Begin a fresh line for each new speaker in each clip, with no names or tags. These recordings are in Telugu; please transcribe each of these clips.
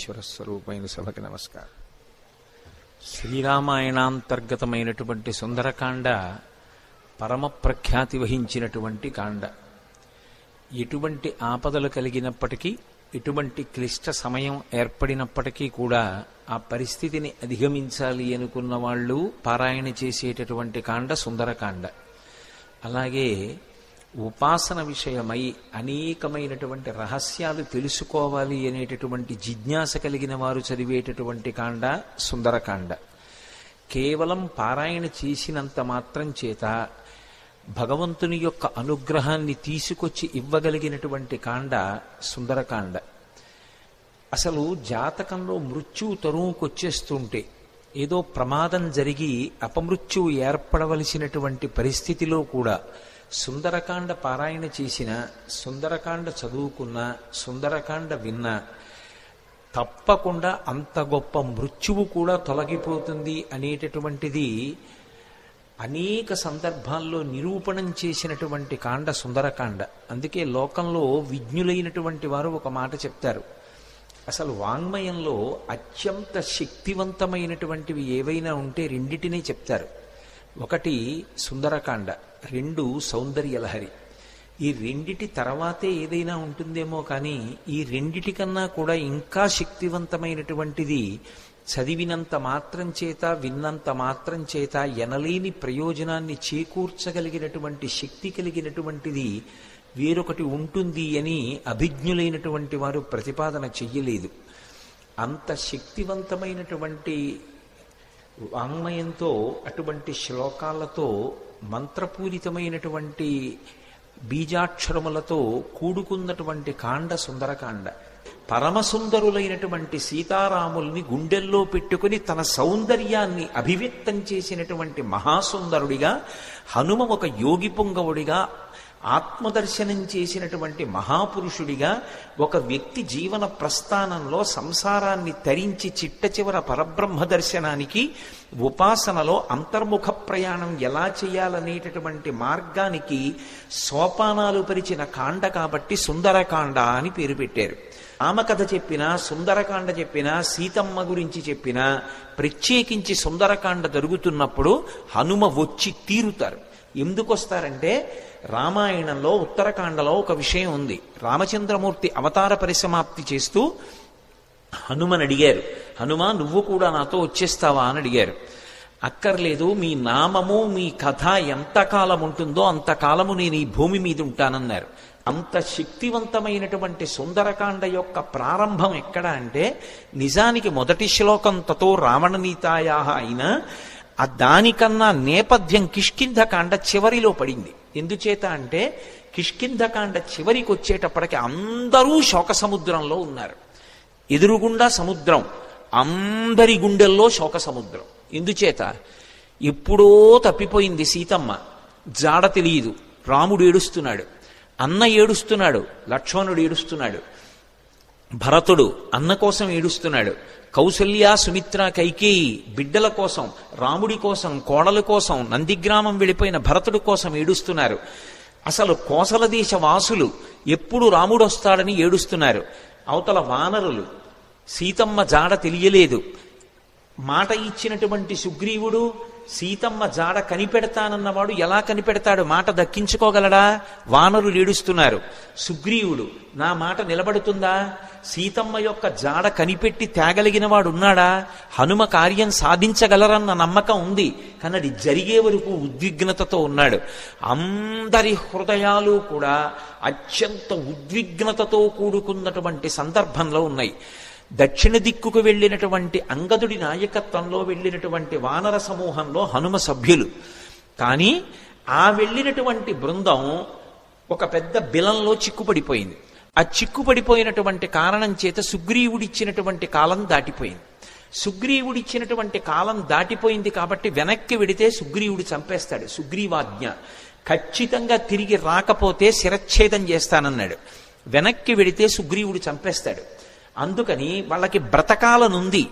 ఈశ్వర స్వరూపమైన సభకి నమస్కారం. శ్రీరామాయణాంతర్గతమైనటువంటి సుందరకాండ పరమ ప్రఖ్యాతి వహించినటువంటి కాండ. ఎటువంటి ఆపదలు కలిగినప్పటికీ, ఎటువంటి క్లిష్ట సమయం ఏర్పడినప్పటికీ కూడా ఆ పరిస్థితిని అధిగమించాలి అనుకున్న వాళ్ళు పారాయణ చేసేటటువంటి కాండ సుందరకాండ. అలాగే ఉపాసన విషయమై అనేకమైనటువంటి రహస్యాలు తెలుసుకోవాలి అనేటటువంటి జిజ్ఞాస కలిగిన వారు చదివేటటువంటి కాండ సుందరకాండ. కేవలం పారాయణ చేసినంత మాత్రం చేత భగవంతుని యొక్క అనుగ్రహాన్ని తీసుకొచ్చి ఇవ్వగలిగినటువంటి కాండ సుందరకాండ. అసలు జాతకంలో మృత్యువు తరువుకొచ్చేస్తుంటే, ఏదో ప్రమాదం జరిగి అపమృత్యువు ఏర్పడవలసినటువంటి పరిస్థితిలో కూడా సుందరకాండ పారాయణ చేసిన, సుందరకాండ చదువుకున్న, సుందరకాండ విన్న తప్పకుండా అంత గొప్ప మృత్యువు కూడా తొలగిపోతుంది అనేటటువంటిది అనేక సందర్భాల్లో నిరూపణం చేసినటువంటి కాండ సుందరకాండ. అందుకే లోకంలో విజ్ఞులైనటువంటి వారు ఒక మాట చెప్తారు. అసలు వాంగ్మయంలో అత్యంత శక్తివంతమైనటువంటివి ఏవైనా ఉంటే రెండిటినే చెప్తారు. ఒకటి సుందరకాండ, రెండు సౌందర్యలహరి. ఈ రెండిటి తర్వాతే ఏదైనా ఉంటుందేమో కానీ ఈ రెండిటికన్నా కూడా ఇంకా శక్తివంతమైనటువంటిది, చదివినంత మాత్రం చేత, విన్నంత మాత్రం చేత ఎనలేని ప్రయోజనాన్ని చేకూర్చగలిగినటువంటి శక్తి కలిగినటువంటిది వేరొకటి ఉంటుంది అని అభిజ్ఞులైనటువంటి వారు ప్రతిపాదన చెయ్యలేదు. అంత శక్తివంతమైనటువంటి వాంగ్మయంతో, అటువంటి శ్లోకాలతో, మంత్రపూరితమైనటువంటి బీజాక్షరములతో కూడుకున్నటువంటి కాండ సుందరకాండ. పరమసుందరులైనటువంటి సీతారాముల్ని గుండెల్లో పెట్టుకుని తన సౌందర్యాన్ని అభివ్యక్తం చేసినటువంటి మహాసుందరుడిగా, హనుమ ఒక యోగి పుంగవుడిగా, ఆత్మదర్శనం చేసినటువంటి మహాపురుషుడిగా, ఒక వ్యక్తి జీవన ప్రస్థానంలో సంసారాన్ని తరించి చిట్ట చివర పరబ్రహ్మ దర్శనానికి, ఉపాసనలో అంతర్ముఖ ప్రయాణం ఎలా చేయాలనేటటువంటి మార్గానికి సోపానాలు పరిచిన కాండ కాబట్టి సుందరకాండ అని పేరు పెట్టారు. రామకథ చెప్పినా, సుందరకాండ చెప్పినా, సీతమ్మ గురించి చెప్పినా, ప్రత్యేకించి సుందరకాండ జరుగుతున్నప్పుడు హనుమ వచ్చి తీరుతారు. ఎందుకు వస్తారంటే, రామాయణంలో ఉత్తరకాండలో ఒక విషయం ఉంది. రామచంద్రమూర్తి అవతార పరిసమాప్తి చేస్తూ హనుమని అడిగారు, హనుమ నువ్వు కూడా నాతో వచ్చేస్తావా అని అడిగారు. అక్కర్లేదు, మీ నామము మీ కథ ఎంతకాలం ఉంటుందో అంతకాలము నేను ఈ భూమి మీద ఉంటానన్నారు. అంత శక్తివంతమైనటువంటి సుందరకాండ యొక్క ప్రారంభం ఎక్కడ అంటే, నిజానికి మొదటి శ్లోకం తతో రావణనీతాయా అయినా దానికన్నా నేపథ్యం కిష్కింధకాండ చివరిలో పడింది. ఎందుచేత అంటే, కిష్కింధకాండ చివరికి వచ్చేటప్పటికి అందరూ శోక సముద్రంలో ఉన్నారు. ఎదురుగుండా సముద్రం, అందరి గుండెల్లో శోక సముద్రం. ఎందుచేత, ఎప్పుడో తప్పిపోయింది సీతమ్మ, జాడ తెలియదు. రాముడు ఏడుస్తున్నాడు, అన్న ఏడుస్తున్నాడు, లక్ష్మణుడు ఏడుస్తున్నాడు, భరతుడు అన్న కోసం ఏడుస్తున్నాడు, కౌసల్య సుమిత్ర కైకేయి బిడ్డల కోసం, రాముడి కోసం, కోడల కోసం, నందిగ్రామం వెళ్ళిపోయిన భరతుడి కోసం ఏడుస్తున్నారు. అసలు కోసల దేశ వాసులు ఎప్పుడు రాముడు వస్తాడని ఏడుస్తున్నారు. అవతల వానరులు, సీతమ్మ జాడ తెలియలేదు. మాట ఇచ్చినటువంటి సుగ్రీవుడు సీతమ్మ జాడ కనిపెడతానన్నవాడు ఎలా కనిపెడతాడు? మాట దక్కించుకోగలడా? వానరులు ఏడుస్తున్నారు. సుగ్రీవుడు, నా మాట నిలబడుతుందా? సీతమ్మ యొక్క జాడ కనిపెట్టి తేగలిగిన వాడు ఉన్నాడా? హనుమ కార్యం సాధించగలరన్న నమ్మకం ఉంది, కానీ అది జరిగే వరకు ఉద్విగ్నతతో ఉన్నాడు. అందరి హృదయాలు కూడా అత్యంత ఉద్విగ్నతతో కూడుకున్నటువంటి సందర్భంలో ఉన్నాయి. దక్షిణ దిక్కుకు వెళ్ళినటువంటి అంగదుడి నాయకత్వంలో వెళ్ళినటువంటి వానర సమూహంలో హనుమ సభ్యులు. కానీ ఆ వెళ్ళినటువంటి బృందం ఒక పెద్ద బిలంలో చిక్కుపడిపోయింది. ఆ చిక్కుపడిపోయినటువంటి కారణం చేత సుగ్రీవుడిచ్చినటువంటి కాలం దాటిపోయింది. సుగ్రీవుడిచ్చినటువంటి కాలం దాటిపోయింది కాబట్టి వెనక్కి వెడితే సుగ్రీవుడు చంపేస్తాడు. సుగ్రీవాజ్ఞ, ఖచ్చితంగా తిరిగి రాకపోతే శిరచ్ఛేదం చేస్తానన్నాడు. వెనక్కి వెడితే సుగ్రీవుడు చంపేస్తాడు. అందుకని వాళ్ళకి బ్రతకాలనుంది,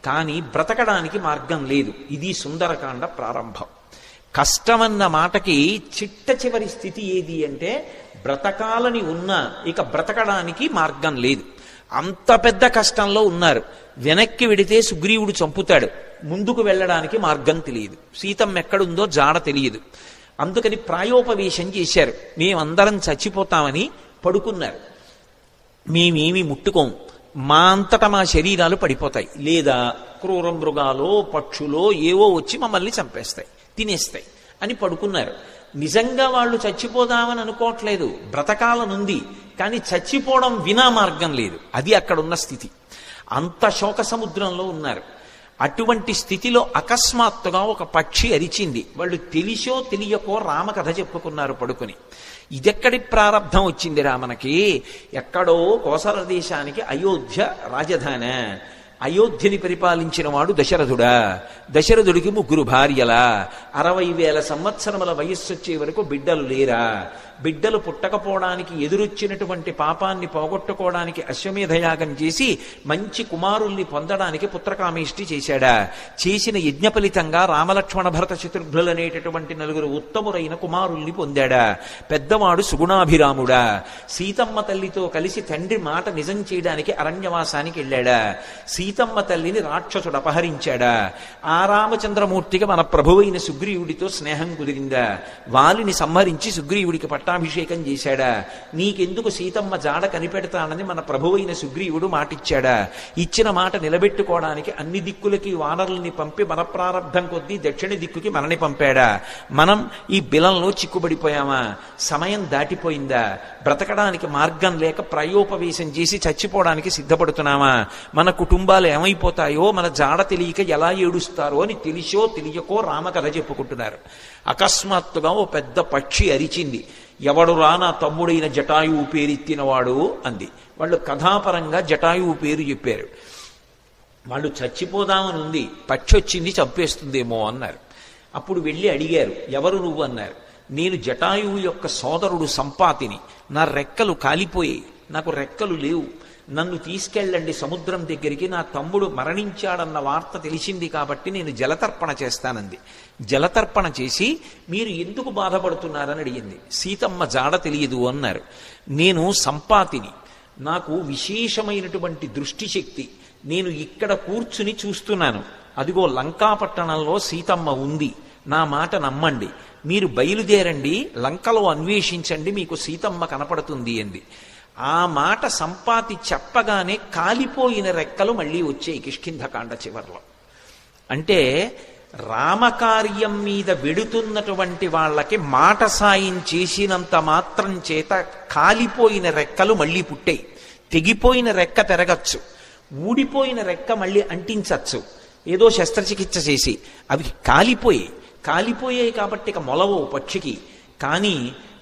కానీ బ్రతకడానికి మార్గం లేదు. ఇది సుందరకాండ ప్రారంభం. కష్టమన్న మాటకి చిట్ట చివరి స్థితి ఏది అంటే, బ్రతకాలని ఉన్నా ఇక బ్రతకడానికి మార్గం లేదు. అంత పెద్ద కష్టంలో ఉన్నారు. వెనక్కి వెడితే సుగ్రీవుడు చంపుతాడు, ముందుకు వెళ్ళడానికి మార్గం తెలియదు, సీతమ్మ ఎక్కడుందో జాడ తెలియదు. అందుకని ప్రాయోపవేశం చేశారు. మేమందరం చచ్చిపోతామని పడుకున్నారు. మేమేమి ముట్టుకోం, మా అంతటా మా శరీరాలు పడిపోతాయి, లేదా క్రూర మృగాలో పక్షులో ఏవో వచ్చి మమ్మల్ని చంపేస్తాయి, తినేస్తాయి అని పడుకున్నారు. నిజంగా వాళ్ళు చచ్చిపోదామని అనుకోవట్లేదు, బ్రతకాలనుంది, కానీ చచ్చిపోవడం వినా మార్గం లేదు. అది అక్కడున్న స్థితి. అంత శోక సముద్రంలో ఉన్నారు. అటువంటి స్థితిలో అకస్మాత్తుగా ఒక పక్షి అరిచింది. వాళ్ళు తెలిసో తెలియకో రామకథ చెప్పుకున్నారు పడుకుని. ఇదెక్కడి ప్రారంధం వచ్చింది రామనకి? ఎక్కడో కోసల దేశానికి అయోధ్య రాజధాని. అయోధ్యని పరిపాలించిన వాడు దశరథుడా. దశరథుడికి 3 భార్యలా. 60,000 సంవత్సరముల వయస్సు వచ్చే వరకు బిడ్డలు లేరా? బిడ్డలు పుట్టకపోవడానికి ఎదురొచ్చినటువంటి పాపాన్ని పోగొట్టుకోవడానికి అశ్వమేధయాగం చేసి మంచి కుమారుల్ని పొందడానికి పుత్రకామేష్టి చేశాడా? చేసిన యజ్ఞ ఫలితంగా రామలక్ష్మణ భరత శత్రుఘ్నులు అనేటటువంటి 4 ఉత్తమురైన కుమారుల్ని పొందాడా? పెద్దవాడు సుగుణాభిరాముడా. సీతమ్మ తల్లితో కలిసి తండ్రి మాట నిజం చేయడానికి అరణ్యవాసానికి వెళ్ళాడా? సీతమ్మ తల్లిని రాక్షసుడు అపహరించాడా? ఆ రామచంద్రమూర్తికి మన ప్రభువైన సుగ్రీవుడితో స్నేహం కుదిరిందా? వాలిని సంహరించి సుగ్రీవుడికి పట్టాభిషేకం చేశాడా? నీకెందుకు సీతమ్మ జాడ కనిపెడతానని మన ప్రభువైన సుగ్రీవుడు మాటిచ్చాడా? ఇచ్చిన మాట నిలబెట్టుకోవడానికి అన్ని దిక్కులకి వానరుల్ని పంపి మన ప్రారంధం కొద్దీ దక్షిణ దిక్కుకి మనని పంపాడా? మనం ఈ బిలంలో చిక్కుబడిపోయామా? సమయం దాటిపోయిందా? బ్రతకడానికి మార్గం లేక ప్రాయోపవేశం చేసి చచ్చిపోవడానికి సిద్ధపడుతున్నామా? మన కుటుంబాలు ఏమైపోతాయో, మన జాడ తెలియక ఎలా ఏడుస్తారో అని తెలిసో తెలియకో రామకథ చెప్పుకుంటున్నారు. అకస్మాత్తుగా ఓ పెద్ద పక్షి అరిచింది. ఎవడురా నా తమ్ముడైన జటాయువు పేరెత్తినవాడు అంది. వాళ్ళు కథాపరంగా జటాయువు పేరు చెప్పారు. వాళ్ళు చచ్చిపోదామని ఉంది, పక్షి వచ్చింది చంపేస్తుందేమో అన్నారు. అప్పుడు వెళ్ళి అడిగారు, ఎవరు నువ్వు అన్నారు. నేను జటాయువు యొక్క సోదరుడు సంపాతిని. నా రెక్కలు కాలిపోయాయి, నాకు రెక్కలు లేవు, నన్ను తీసుకెళ్ళండి సముద్రం దగ్గరికి, నా తమ్ముడు మరణించాడన్న వార్త తెలిసింది కాబట్టి నేను జలతర్పణ చేస్తానంది. జలతర్పణ చేసి మీరు ఎందుకు బాధపడుతున్నారని అడిగింది. సీతమ్మ జాడ తెలియదు అన్నారు. నేను సంపాతిని, నాకు విశేషమైనటువంటి దృష్టి శక్తి, నేను ఇక్కడ కూర్చుని చూస్తున్నాను, అదిగో లంకాపట్టణంలో సీతమ్మ ఉంది, నా మాట నమ్మండి, మీరు బయలుదేరండి, లంకలో అన్వేషించండి, మీకు సీతమ్మ కనపడుతుంది అంది. ఆ మాట సంపాతి చెప్పగానే కాలిపోయిన రెక్కలు మళ్ళీ వచ్చాయి కిష్కింధకాండ చివర్లో. అంటే రామకార్యం మీద వెడుతున్నటువంటి వాళ్ళకి మాట సాయం చేసినంత మాత్రం చేత కాలిపోయిన రెక్కలు మళ్ళీ పుట్టాయి. తెగిపోయిన రెక్క పెరగచ్చు, ఊడిపోయిన రెక్క మళ్ళీ అంటించచ్చు, ఏదో శస్త్రచికిత్స చేసి. అవి కాలిపోయాయి కాబట్టి ఇక మొలవో పక్షికి. కానీ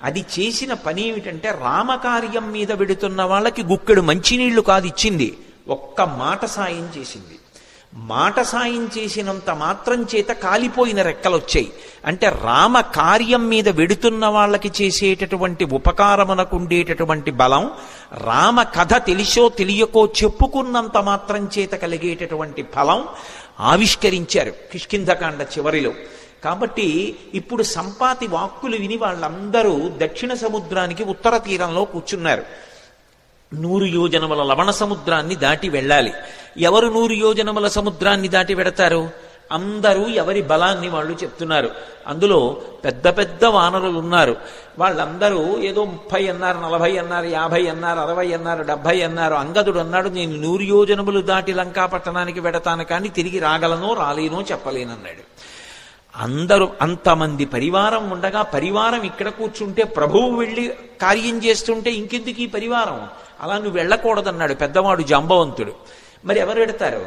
అది చేసిన పని ఏమిటంటే రామకార్యం మీద వెడుతున్న వాళ్ళకి గుక్కెడు మంచినీళ్లు కాదు ఇచ్చింది, ఒక్క మాట సాయం చేసింది. మాట సాయం చేసినంత మాత్రం చేత కాలిపోయిన రెక్కలు వచ్చాయి. అంటే రామ కార్యం మీద వెడుతున్న వాళ్ళకి చేసేటటువంటి ఉపకారమునకు ఉండేటటువంటి బలం, రామ కథ తెలిసో తెలియకో చెప్పుకున్నంత మాత్రం చేత కలిగేటటువంటి ఫలం ఆవిష్కరించారు కిష్కింధకాండ చివరిలో. కాబట్టి ఇప్పుడు సంపాతి వాక్కులు విని వాళ్ళందరూ దక్షిణ సముద్రానికి ఉత్తర తీరంలో కూర్చున్నారు. 100 యోజనముల లవణ సముద్రాన్ని దాటి వెళ్ళాలి. ఎవరు 100 యోజనముల సముద్రాన్ని దాటి వెడతారు? అందరూ ఎవరి బలాన్ని వాళ్ళు చెప్తున్నారు. అందులో పెద్ద పెద్ద వానరులు ఉన్నారు. వాళ్ళందరూ ఏదో 30 అన్నారు, 40 అన్నారు, 50 అన్నారు, 60 అన్నారు, 70 అన్నారు. అంగదుడు అన్నాడు, నేను 100 యోజనములు దాటి లంకాపట్టణానికి వెడతాను, కానీ తిరిగి రాగలనో రాలేనో చెప్పలేనన్నాడు. అందరూ అంతమంది పరివారం ఉండగా పరివారం ఇక్కడ కూర్చుంటే ప్రభువు వెళ్ళి కార్యం చేస్తుంటే ఇంకెందుకు ఈ పరివారం? అలా నువ్వు వెళ్ళకూడదన్నాడు పెద్దవాడు జాంబవంతుడు. మరి ఎవరు వెడతారు?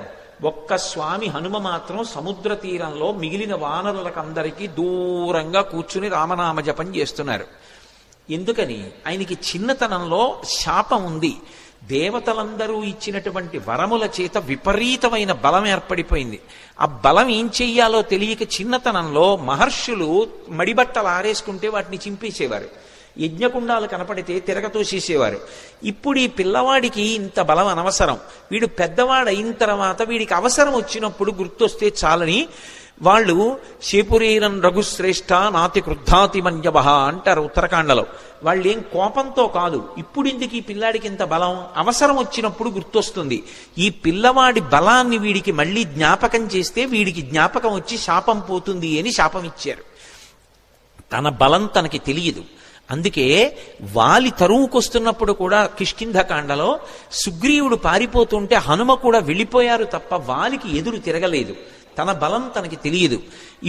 ఒక్క స్వామి హనుమ మాత్రం సముద్ర తీరంలో మిగిలిన వానరులకందరికీ దూరంగా కూర్చుని రామనామ జపం చేస్తున్నారు. ఎందుకని? ఆయనకి చిన్నతనంలో శాపం ఉంది. దేవతలందరూ ఇచ్చినటువంటి వరముల చేత విపరీతమైన బలం ఏర్పడిపోయింది. ఆ బలం ఏం చెయ్యాలో తెలియక చిన్నతనంలో మహర్షులు మడిబట్టలు ఆరేసుకుంటే వాటిని చింపేసేవారు, యజ్ఞకుండాలు కనపడితే తిరగతోసేసేవారు. ఇప్పుడు ఈ పిల్లవాడికి ఇంత బలం అనవసరం, వీడు పెద్దవాడు అయిన తర్వాత వీడికి అవసరం వచ్చినప్పుడు గుర్తొస్తే చాలని వాళ్ళు శేపురీరం రఘుశ్రేష్ఠ నాతి క్రుద్ధాతి మన్యవహ అంటారు ఉత్తరాఖండలో. వాళ్ళేం కోపంతో కాదు, ఇప్పుడు ఇందుకు ఈ పిల్లాడికి ఇంత బలం, అవసరం వచ్చినప్పుడు గుర్తొస్తుంది. ఈ పిల్లవాడి బలాన్ని వీడికి మళ్ళీ జ్ఞాపకం చేస్తే వీడికి జ్ఞాపకం వచ్చి శాపం పోతుంది అని శాపం ఇచ్చారు. తన బలం తనకి తెలియదు. అందుకే వాలి తరువుకొస్తున్నప్పుడు కూడా కిష్కింధకాండలో సుగ్రీవుడు పారిపోతుంటే హనుమ కూడా వెళ్ళిపోయారు తప్ప వాలికి ఎదురు తిరగలేదు. తన బలం తనకి తెలియదు.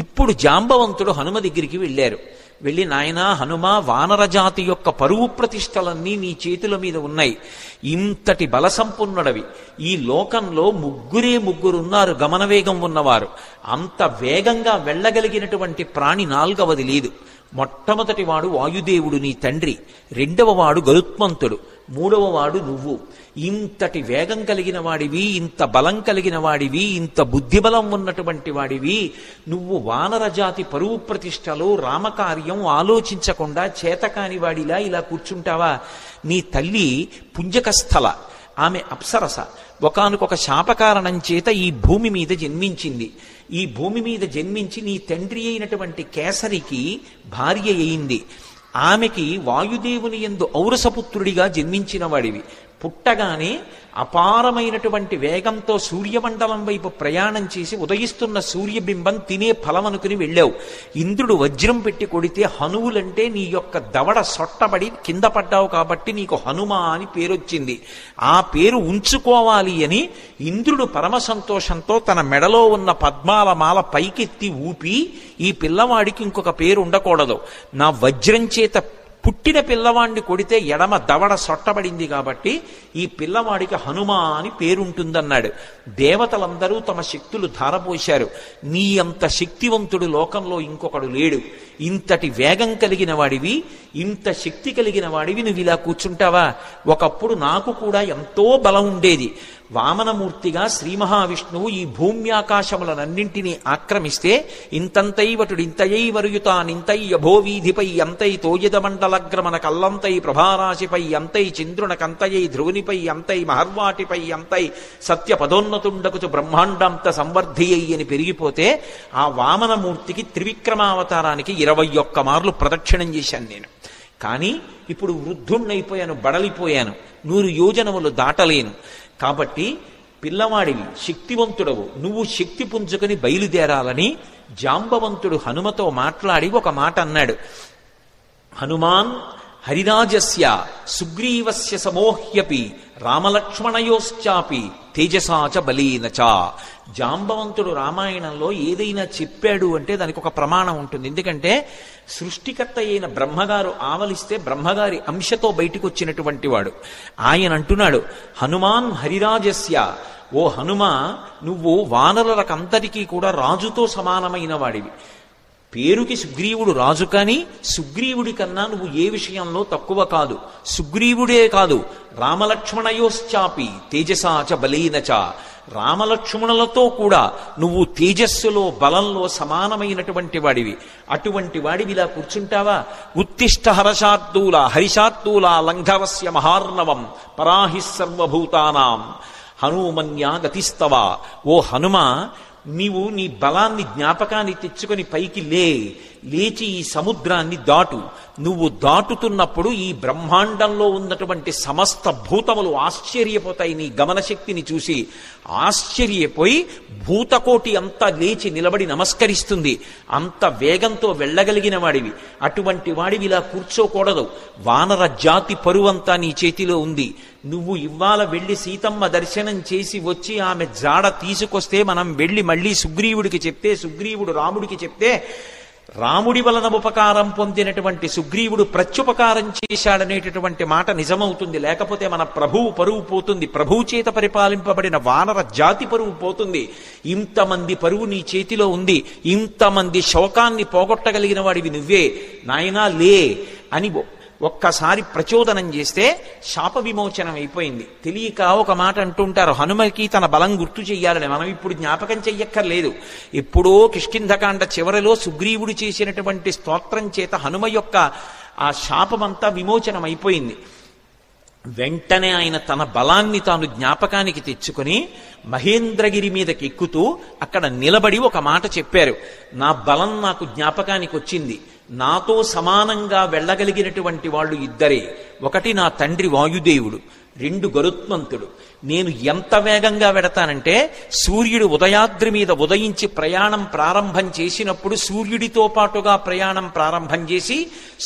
ఇప్పుడు జాంబవంతుడు హనుమ దగ్గరికి వెళ్ళారు. వెళ్ళి, నాయనా హనుమ, వానరజాతి యొక్క పరువు ప్రతిష్టలన్నీ నీ చేతుల మీద ఉన్నాయి. ఇంతటి బల సంపన్నుడవి. ఈ లోకంలో ముగ్గురున్నారు గమనవేగం ఉన్నవారు. అంత వేగంగా వెళ్ళగలిగినటువంటి ప్రాణి నాల్గవది లేదు. మొట్టమొదటి వాడు వాయుదేవుడు నీ తండ్రి, రెండవ వాడు గరుత్మంతుడు, మూడవ వాడు నువ్వు. ఇంతటి వేగం కలిగిన వాడివి, ఇంత బలం కలిగిన వాడివి, ఇంత బుద్ధిబలం ఉన్నటువంటి వాడివి, నువ్వు వానరజాతి పరువు ప్రతిష్టలు రామకార్యం ఆలోచించకుండా చేతకాని వాడిలా ఇలా కూర్చుంటావా? నీ తల్లి పుంజకస్థల, ఆమె అప్సరస. ఒకానొక శాపకారణం చేత ఈ భూమి మీద జన్మించింది. ఈ భూమి మీద జన్మించి నీ తండ్రి అయినటువంటి కేసరికి భార్య అయింది. ఆమెకి వాయుదేవుని యందు ఔరసపుత్రుడిగా జన్మించిన వాడివి. పుట్టగానే అపారమైనటువంటి వేగంతో సూర్యమండలం వైపు ప్రయాణం చేసి ఉదయిస్తున్న సూర్యబింబం తినే ఫలం అనుకుని వెళ్ళావు. ఇంద్రుడు వజ్రం పెట్టి కొడితే హనువులంటే నీ యొక్క దవడ సొట్టబడి కింద పడ్డావు కాబట్టి నీకు హనుమ అని పేరొచ్చింది. ఆ పేరు ఉంచుకోవాలి అని ఇంద్రుడు పరమ సంతోషంతో తన మెడలో ఉన్న పద్మాల మాల పైకెత్తి ఊపి, ఈ పిల్లవాడికి ఇంకొక పేరు ఉండకూడదు, నా వజ్రం చేత పుట్టిన పిల్లవాడిని కొడితే ఎడమ దవడ సొట్టబడింది కాబట్టి ఈ పిల్లవాడికి హనుమ అని పేరుంటుందన్నాడు. దేవతలందరూ తమ శక్తులు ధారపోశారు. నీ అంత శక్తివంతుడు లోకంలో ఇంకొకడు లేడు. ఇంతటి వేగం కలిగిన వాడివి, ఇంత శక్తి కలిగిన వాడివి, నువ్వు ఇలా కూర్చుంటావా? ఒకప్పుడు నాకు కూడా ఎంతో బలం ఉండేది. వామనమూర్తిగా శ్రీ మహావిష్ణువు ఈ భూమ్యాకాశములనన్నింటినీ ఆక్రమిస్తే ఇంతంతైవటుడింతయై వరుయుతానింతై అభోవీధిపై అంతై తోయదమండలగ్రమణ కల్లంతై ప్రభారాశిపై అంతై చంద్రునకంతయై ధ్రువునిపై అంతై మహర్వాటిపై అంతై సత్య పదోన్నతుండకుచు బ్రహ్మాండాంత సంవర్ధియ్యి అని పెరిగిపోతే ఆ వామనమూర్తికి త్రివిక్రమావతారానికి 21 మార్లు ప్రదక్షిణం చేశాను నేను. కానీ ఇప్పుడు వృద్ధుణ్ణైపోయాను, బడలిపోయాను, 100 యోజనములు దాటలేను. కాబట్టి పిల్లవాడివి, శక్తివంతుడవు, నువ్వు శక్తి పుంజుకొని బయలుదేరాలని జాంబవంతుడు హనుమతో మాట్లాడి ఒక మాట అన్నాడు. హనుమాన్ హరిరాజస్య సుగ్రీవస్య సమోహ్యపి రామలక్ష్మణయోశ్చాపి తేజసాచ బలీనచ. జాంబవంతుడు రామాయణంలో ఏదైనా చెప్పాడు అంటే దానికి ఒక ప్రమాణం ఉంటుంది. ఎందుకంటే సృష్టికర్త అయిన బ్రహ్మగారు ఆవలిస్తే బ్రహ్మగారి అంశతో బయటికి వచ్చినటువంటి వాడు. ఆయన అంటున్నాడు, హనుమాన్ హరిరాజస్య, ఓ హనుమ, నువ్వు వానరులకంతటికీ కూడా రాజుతో సమానమైన వాడివి. పేరుకి సుగ్రీవుడు రాజు, కానీ సుగ్రీవుడి కన్నా నువ్వు ఏ విషయంలో తక్కువ కాదు. సుగ్రీవుడే కాదు, రామలక్ష్మణయోశ్చాపి తేజసాచ బలీనచ, రామలక్ష్మణులతో కూడా నువ్వు తేజస్సులో బలంలో సమానమైనటువంటి వాడివి. అటువంటి వాడివి ఇలా కూర్చుంటావా? ఉత్తిష్ట హర్షార్దూల హరిషార్దూల లంఘవస్య మహార్ణవం పరాహి సర్వభూతానాం హనుమన్యా గతిస్తవ. ఓ హనుమ, నీవు నీ బలాన్ని జ్ఞాపకాన్ని తెచ్చుకొని పైకి లేచి ఈ సముద్రాన్ని దాటు. నువ్వు దాటుతున్నప్పుడు ఈ బ్రహ్మాండంలో ఉన్నటువంటి సమస్త భూతములు ఆశ్చర్యపోతాయి నీ గమనశక్తిని చూసి. ఆశ్చర్యపోయి భూతకోటి అంతా లేచి నిలబడి నమస్కరిస్తుంది. అంత వేగంతో వెళ్ళగలిగిన వాడివి. అటువంటి వాడివి ఇలా కూర్చోకూడదు. వానర జాతి పరువంతా నీ చేతిలో ఉంది. నువ్వు ఇవాళ వెళ్ళి సీతమ్మ దర్శనం చేసి వచ్చి ఆమె జాడ తీసుకొస్తే మనం వెళ్ళి మళ్ళీ సుగ్రీవుడికి చెప్తే, సుగ్రీవుడు రాముడికి చెప్తే, రాముడి వలన ఉపకారం పొందినటువంటి సుగ్రీవుడు ప్రత్యుపకారం చేశాడనేటటువంటి మాట నిజమవుతుంది. లేకపోతే మన ప్రభువు పరువు పోతుంది. ప్రభువు చేత పరిపాలింపబడిన వానర జాతి పరువు పోతుంది. ఇంతమంది పరువు నీ చేతిలో ఉంది. ఇంతమంది శోకాన్ని పోగొట్టగలిగిన వాడివి నువ్వే. నాయనా లే అని ఒక్కసారి ప్రచోదనం చేస్తే శాప విమోచనం అయిపోయింది. తెలియక ఒక మాట అంటుంటారు, హనుమకి తన బలం గుర్తు చెయ్యాలని. మనం ఇప్పుడు జ్ఞాపకం చెయ్యక్కర్లేదు. ఎప్పుడో కిష్కింధకాండ చివరిలో సుగ్రీవుడు చేసినటువంటి స్తోత్రం చేత హనుమ యొక్క ఆ శాపమంతా విమోచనం అయిపోయింది. వెంటనే ఆయన తన బలాన్ని తాను జ్ఞాపకానికి తెచ్చుకొని మహేంద్రగిరి మీదకి ఎక్కుతూ అక్కడ నిలబడి ఒక మాట చెప్పారు. నా బలం నాకు జ్ఞాపకానికి వచ్చింది. నాతో సమానంగా వెళ్ళగలిగినటువంటి వాళ్ళు ఇద్దరే. ఒకటి నా తండ్రి వాయుదేవుడు, రెండు గరుత్మంతుడు. నేను ఎంత వేగంగా వెడతానంటే సూర్యుడు ఉదయాద్రి మీద ఉదయించి ప్రయాణం ప్రారంభం చేసినప్పుడు సూర్యుడితో పాటుగా ప్రయాణం ప్రారంభం చేసి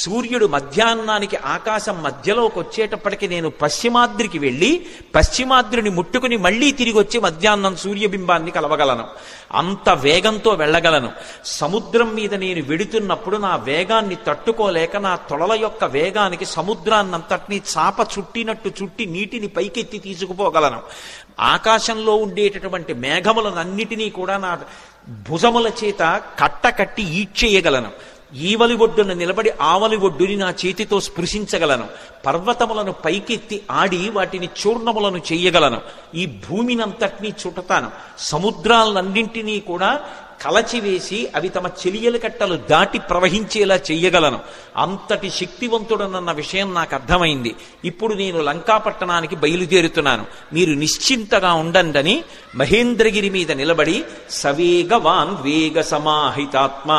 సూర్యుడు మధ్యాహ్నానికి ఆకాశం మధ్యలోకి వచ్చేటప్పటికి నేను పశ్చిమాద్రికి వెళ్ళి పశ్చిమాద్రిని ముట్టుకుని మళ్లీ తిరిగి వచ్చి మధ్యాహ్నం సూర్యబింబాన్ని కలవగలను. అంత వేగంతో వెళ్ళగలను. సముద్రం మీద నేను వెడుతున్నప్పుడు నా వేగాన్ని తట్టుకోలేక నా తొడల యొక్క వేగానికి సముద్రాన్నంతటినీ చాప చుట్టినట్టు చుట్టి నీటిని పైకెత్తి తీసుకుపోగలను. ఆకాశంలో ఉండేటటువంటి మేఘములనన్నిటినీ కూడా నా భుజముల చేత కట్టి ఈడ్చేయగలను. ఈవలి ఒడ్డున నిలబడి ఆవలి ఒడ్డుని నా చేతితో స్పృశించగలను. పర్వతములను పైకెత్తి ఆడి వాటిని చూర్ణములను చెయ్యగలను. ఈ భూమినంతటినీ చుట్టతాను. సముద్రాలన్నింటినీ కూడా కలచివేసి అవి తమ చెలియల కట్టలు దాటి ప్రవహించేలా చెయ్యగలను. అంతటి శక్తివంతుడనన్న విషయం నాకు అర్థమైంది. ఇప్పుడు నేను లంకాపట్టణానికి బయలుదేరుతున్నాను, మీరు నిశ్చింతగా ఉండండి మహేంద్రగిరి మీద నిలబడి సవేగవాన్ వేగ సమాహితాత్మ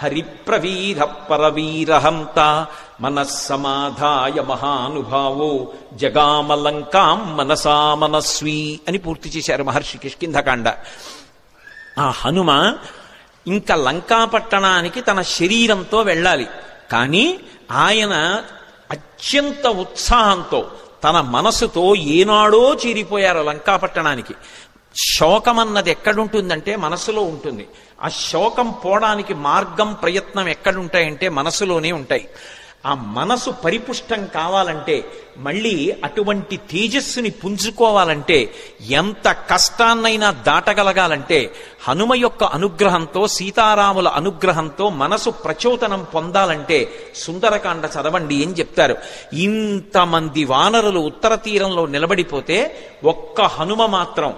హరిప్రవీర పరవీరహంత మనస్సమాధాయ మహానుభావో జగామలంకాం మనసా మనస్వీ అని పూర్తి చేశారు మహర్షి కిష్కింధకాండ. ఆ హనుమ ఇంకా లంకాపట్టణానికి తన శరీరంతో వెళ్ళాలి. కానీ ఆయన అత్యంత ఉత్సాహంతో తన మనసుతో ఏనాడో చేరిపోయారు లంకాపట్టణానికి. శోకం అన్నది ఎక్కడుంటుందంటే మనసులో ఉంటుంది. ఆ శోకం పోవడానికి మార్గం ప్రయత్నం ఎక్కడుంటాయంటే మనసులోనే ఉంటాయి. ఆ మనసు పరిపుష్టం కావాలంటే, మళ్ళీ అటువంటి తేజస్సుని పుంజుకోవాలంటే, ఎంత కష్టాన్నైనా దాటగలగాలంటే హనుమ యొక్క అనుగ్రహంతో సీతారాముల అనుగ్రహంతో మనసు ప్రచోదనం పొందాలంటే సుందరకాండ చదవండి అని చెప్తారు. ఇంతమంది వానరులు ఉత్తర తీరంలో నిలబడిపోతే ఒక్క హనుమ మాత్రం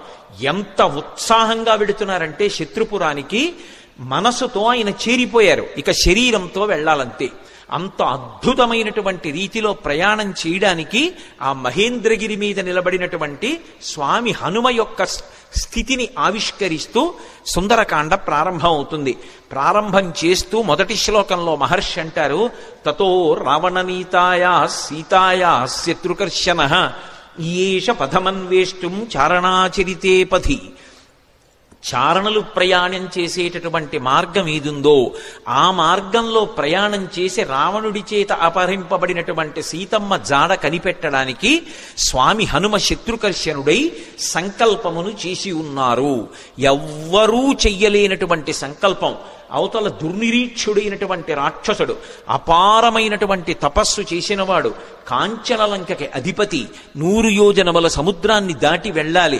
ఎంత ఉత్సాహంగా వెడుతున్నారంటే శత్రుపురానికి మనసుతో ఆయన చేరిపోయారు. ఇక శరీరంతో వెళ్ళాలంతే. అంత అద్భుతమైనటువంటి రీతిలో ప్రయాణం చేయడానికి ఆ మహేంద్రగిరి మీద నిలబడినటువంటి స్వామి హనుమ యొక్క స్థితిని ఆవిష్కరిస్తూ సుందరకాండ ప్రారంభం అవుతుంది. ప్రారంభం చేస్తూ మొదటి శ్లోకంలో మహర్షి అంటారు, తతో రావణనీతాయా సీతాయా శత్రుకర్షణ ఈయేష పథమన్వేష్టం చారణాచరితే పథి. చారణలు ప్రయాణం చేసేటటువంటి మార్గం ఏదుందో ఆ మార్గంలో ప్రయాణం చేసి రావణుడి చేత అపహరింపబడినటువంటి సీతమ్మ జాడ కనిపెట్టడానికి స్వామి హనుమ శత్రుకర్షణుడై సంకల్పమును చేసి ఉన్నారు. ఎవ్వరూ చెయ్యలేనటువంటి సంకల్పం. అవతల దుర్నిరీక్షుడైనటువంటి రాక్షసుడు, అపారమైనటువంటి తపస్సు చేసినవాడు, కాంచనలంకకి అధిపతి, 100 యోజనముల సముద్రాన్ని దాటి వెళ్ళాలి.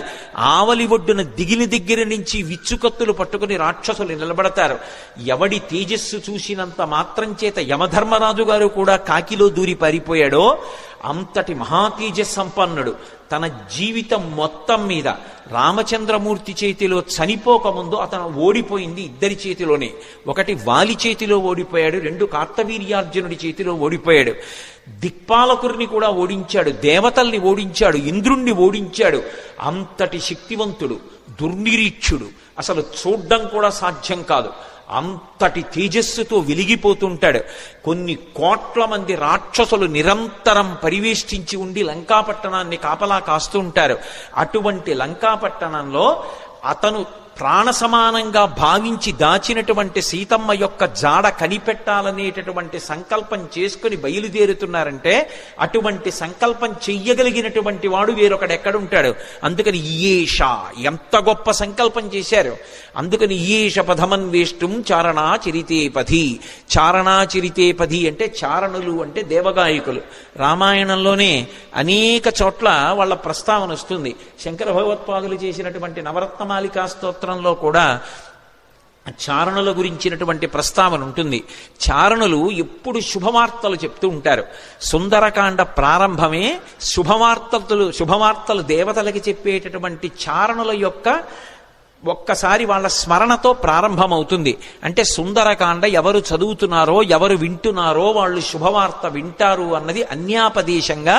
ఆవలి ఒడ్డున దిగిన దగ్గర నుంచి విచ్చుకత్తులు పట్టుకుని రాక్షసులు నిలబడతారు. ఎవడి తేజస్సు చూసినంత మాత్రం చేత యమధర్మరాజు గారు కూడా కాకిలో దూరి పారిపోయాడో అంతటి మహాతేజస్ సంపన్నుడు. తన జీవితం మొత్తం మీద రామచంద్రమూర్తి చేతిలో చనిపోకముందు అతను ఓడిపోయింది ఇద్దరి చేతిలోనే. ఒకటి వాలి చేతిలో ఓడిపోయాడు, 2 కార్తవీర్యార్జునుడి చేతిలో ఓడిపోయాడు. దిక్పాలకుర్ని కూడా ఓడించాడు, దేవతల్ని ఓడించాడు, ఇంద్రుణ్ణి ఓడించాడు. అంతటి శక్తివంతుడు, దుర్నిరీక్షుడు, అసలు చూడ్డం కూడా సాధ్యం కాదు. అంతటి తేజస్సుతో వెలిగిపోతుంటాడు. కొన్ని కోట్ల మంది రాక్షసులు నిరంతరం పరివేష్టించి ఉండి లంకాపట్టణాన్ని కాపలా కాస్తూ ఉంటారు. అటువంటి లంకాపట్టణంలో అతను ప్రాణ సమానంగా భావించి దాచినటువంటి సీతమ్మ యొక్క జాడ కనిపెట్టాలనేటటువంటి సంకల్పం చేసుకుని బయలుదేరుతున్నారంటే అటువంటి సంకల్పం చెయ్యగలిగినటువంటి వాడు వేరొకడెక్కడుంటాడు. అందుకని ఈయేష ఎంత గొప్ప సంకల్పం చేశారు. అందుకని ఈయేష పథమన్వేష్టం చారణాచరితే పథి. చారణాచరితే పథి అంటే చారణులు అంటే దేవగాయకులు. రామాయణంలోనే అనేక చోట్ల వాళ్ళ ప్రస్తావన వస్తుంది. శంకర భగవత్పాదులు చేసినటువంటి నవరత్నమాలికా స్తోత్రంలో కూడా చారణుల గురించినటువంటి ప్రస్తావన ఉంటుంది. చారణులు ఎప్పుడు శుభవార్తలు చెప్తూ ఉంటారు. సుందరకాండ ప్రారంభమే శుభవార్తలు దేవతలకి చెప్పేటటువంటి చారణుల యొక్క ఒక్కసారి వాళ్ళ స్మరణతో ప్రారంభమవుతుంది. అంటే సుందరకాండ ఎవరు చదువుతున్నారో ఎవరు వింటున్నారో వాళ్ళు శుభవార్త వింటారు అన్నది అన్యాపదేశంగా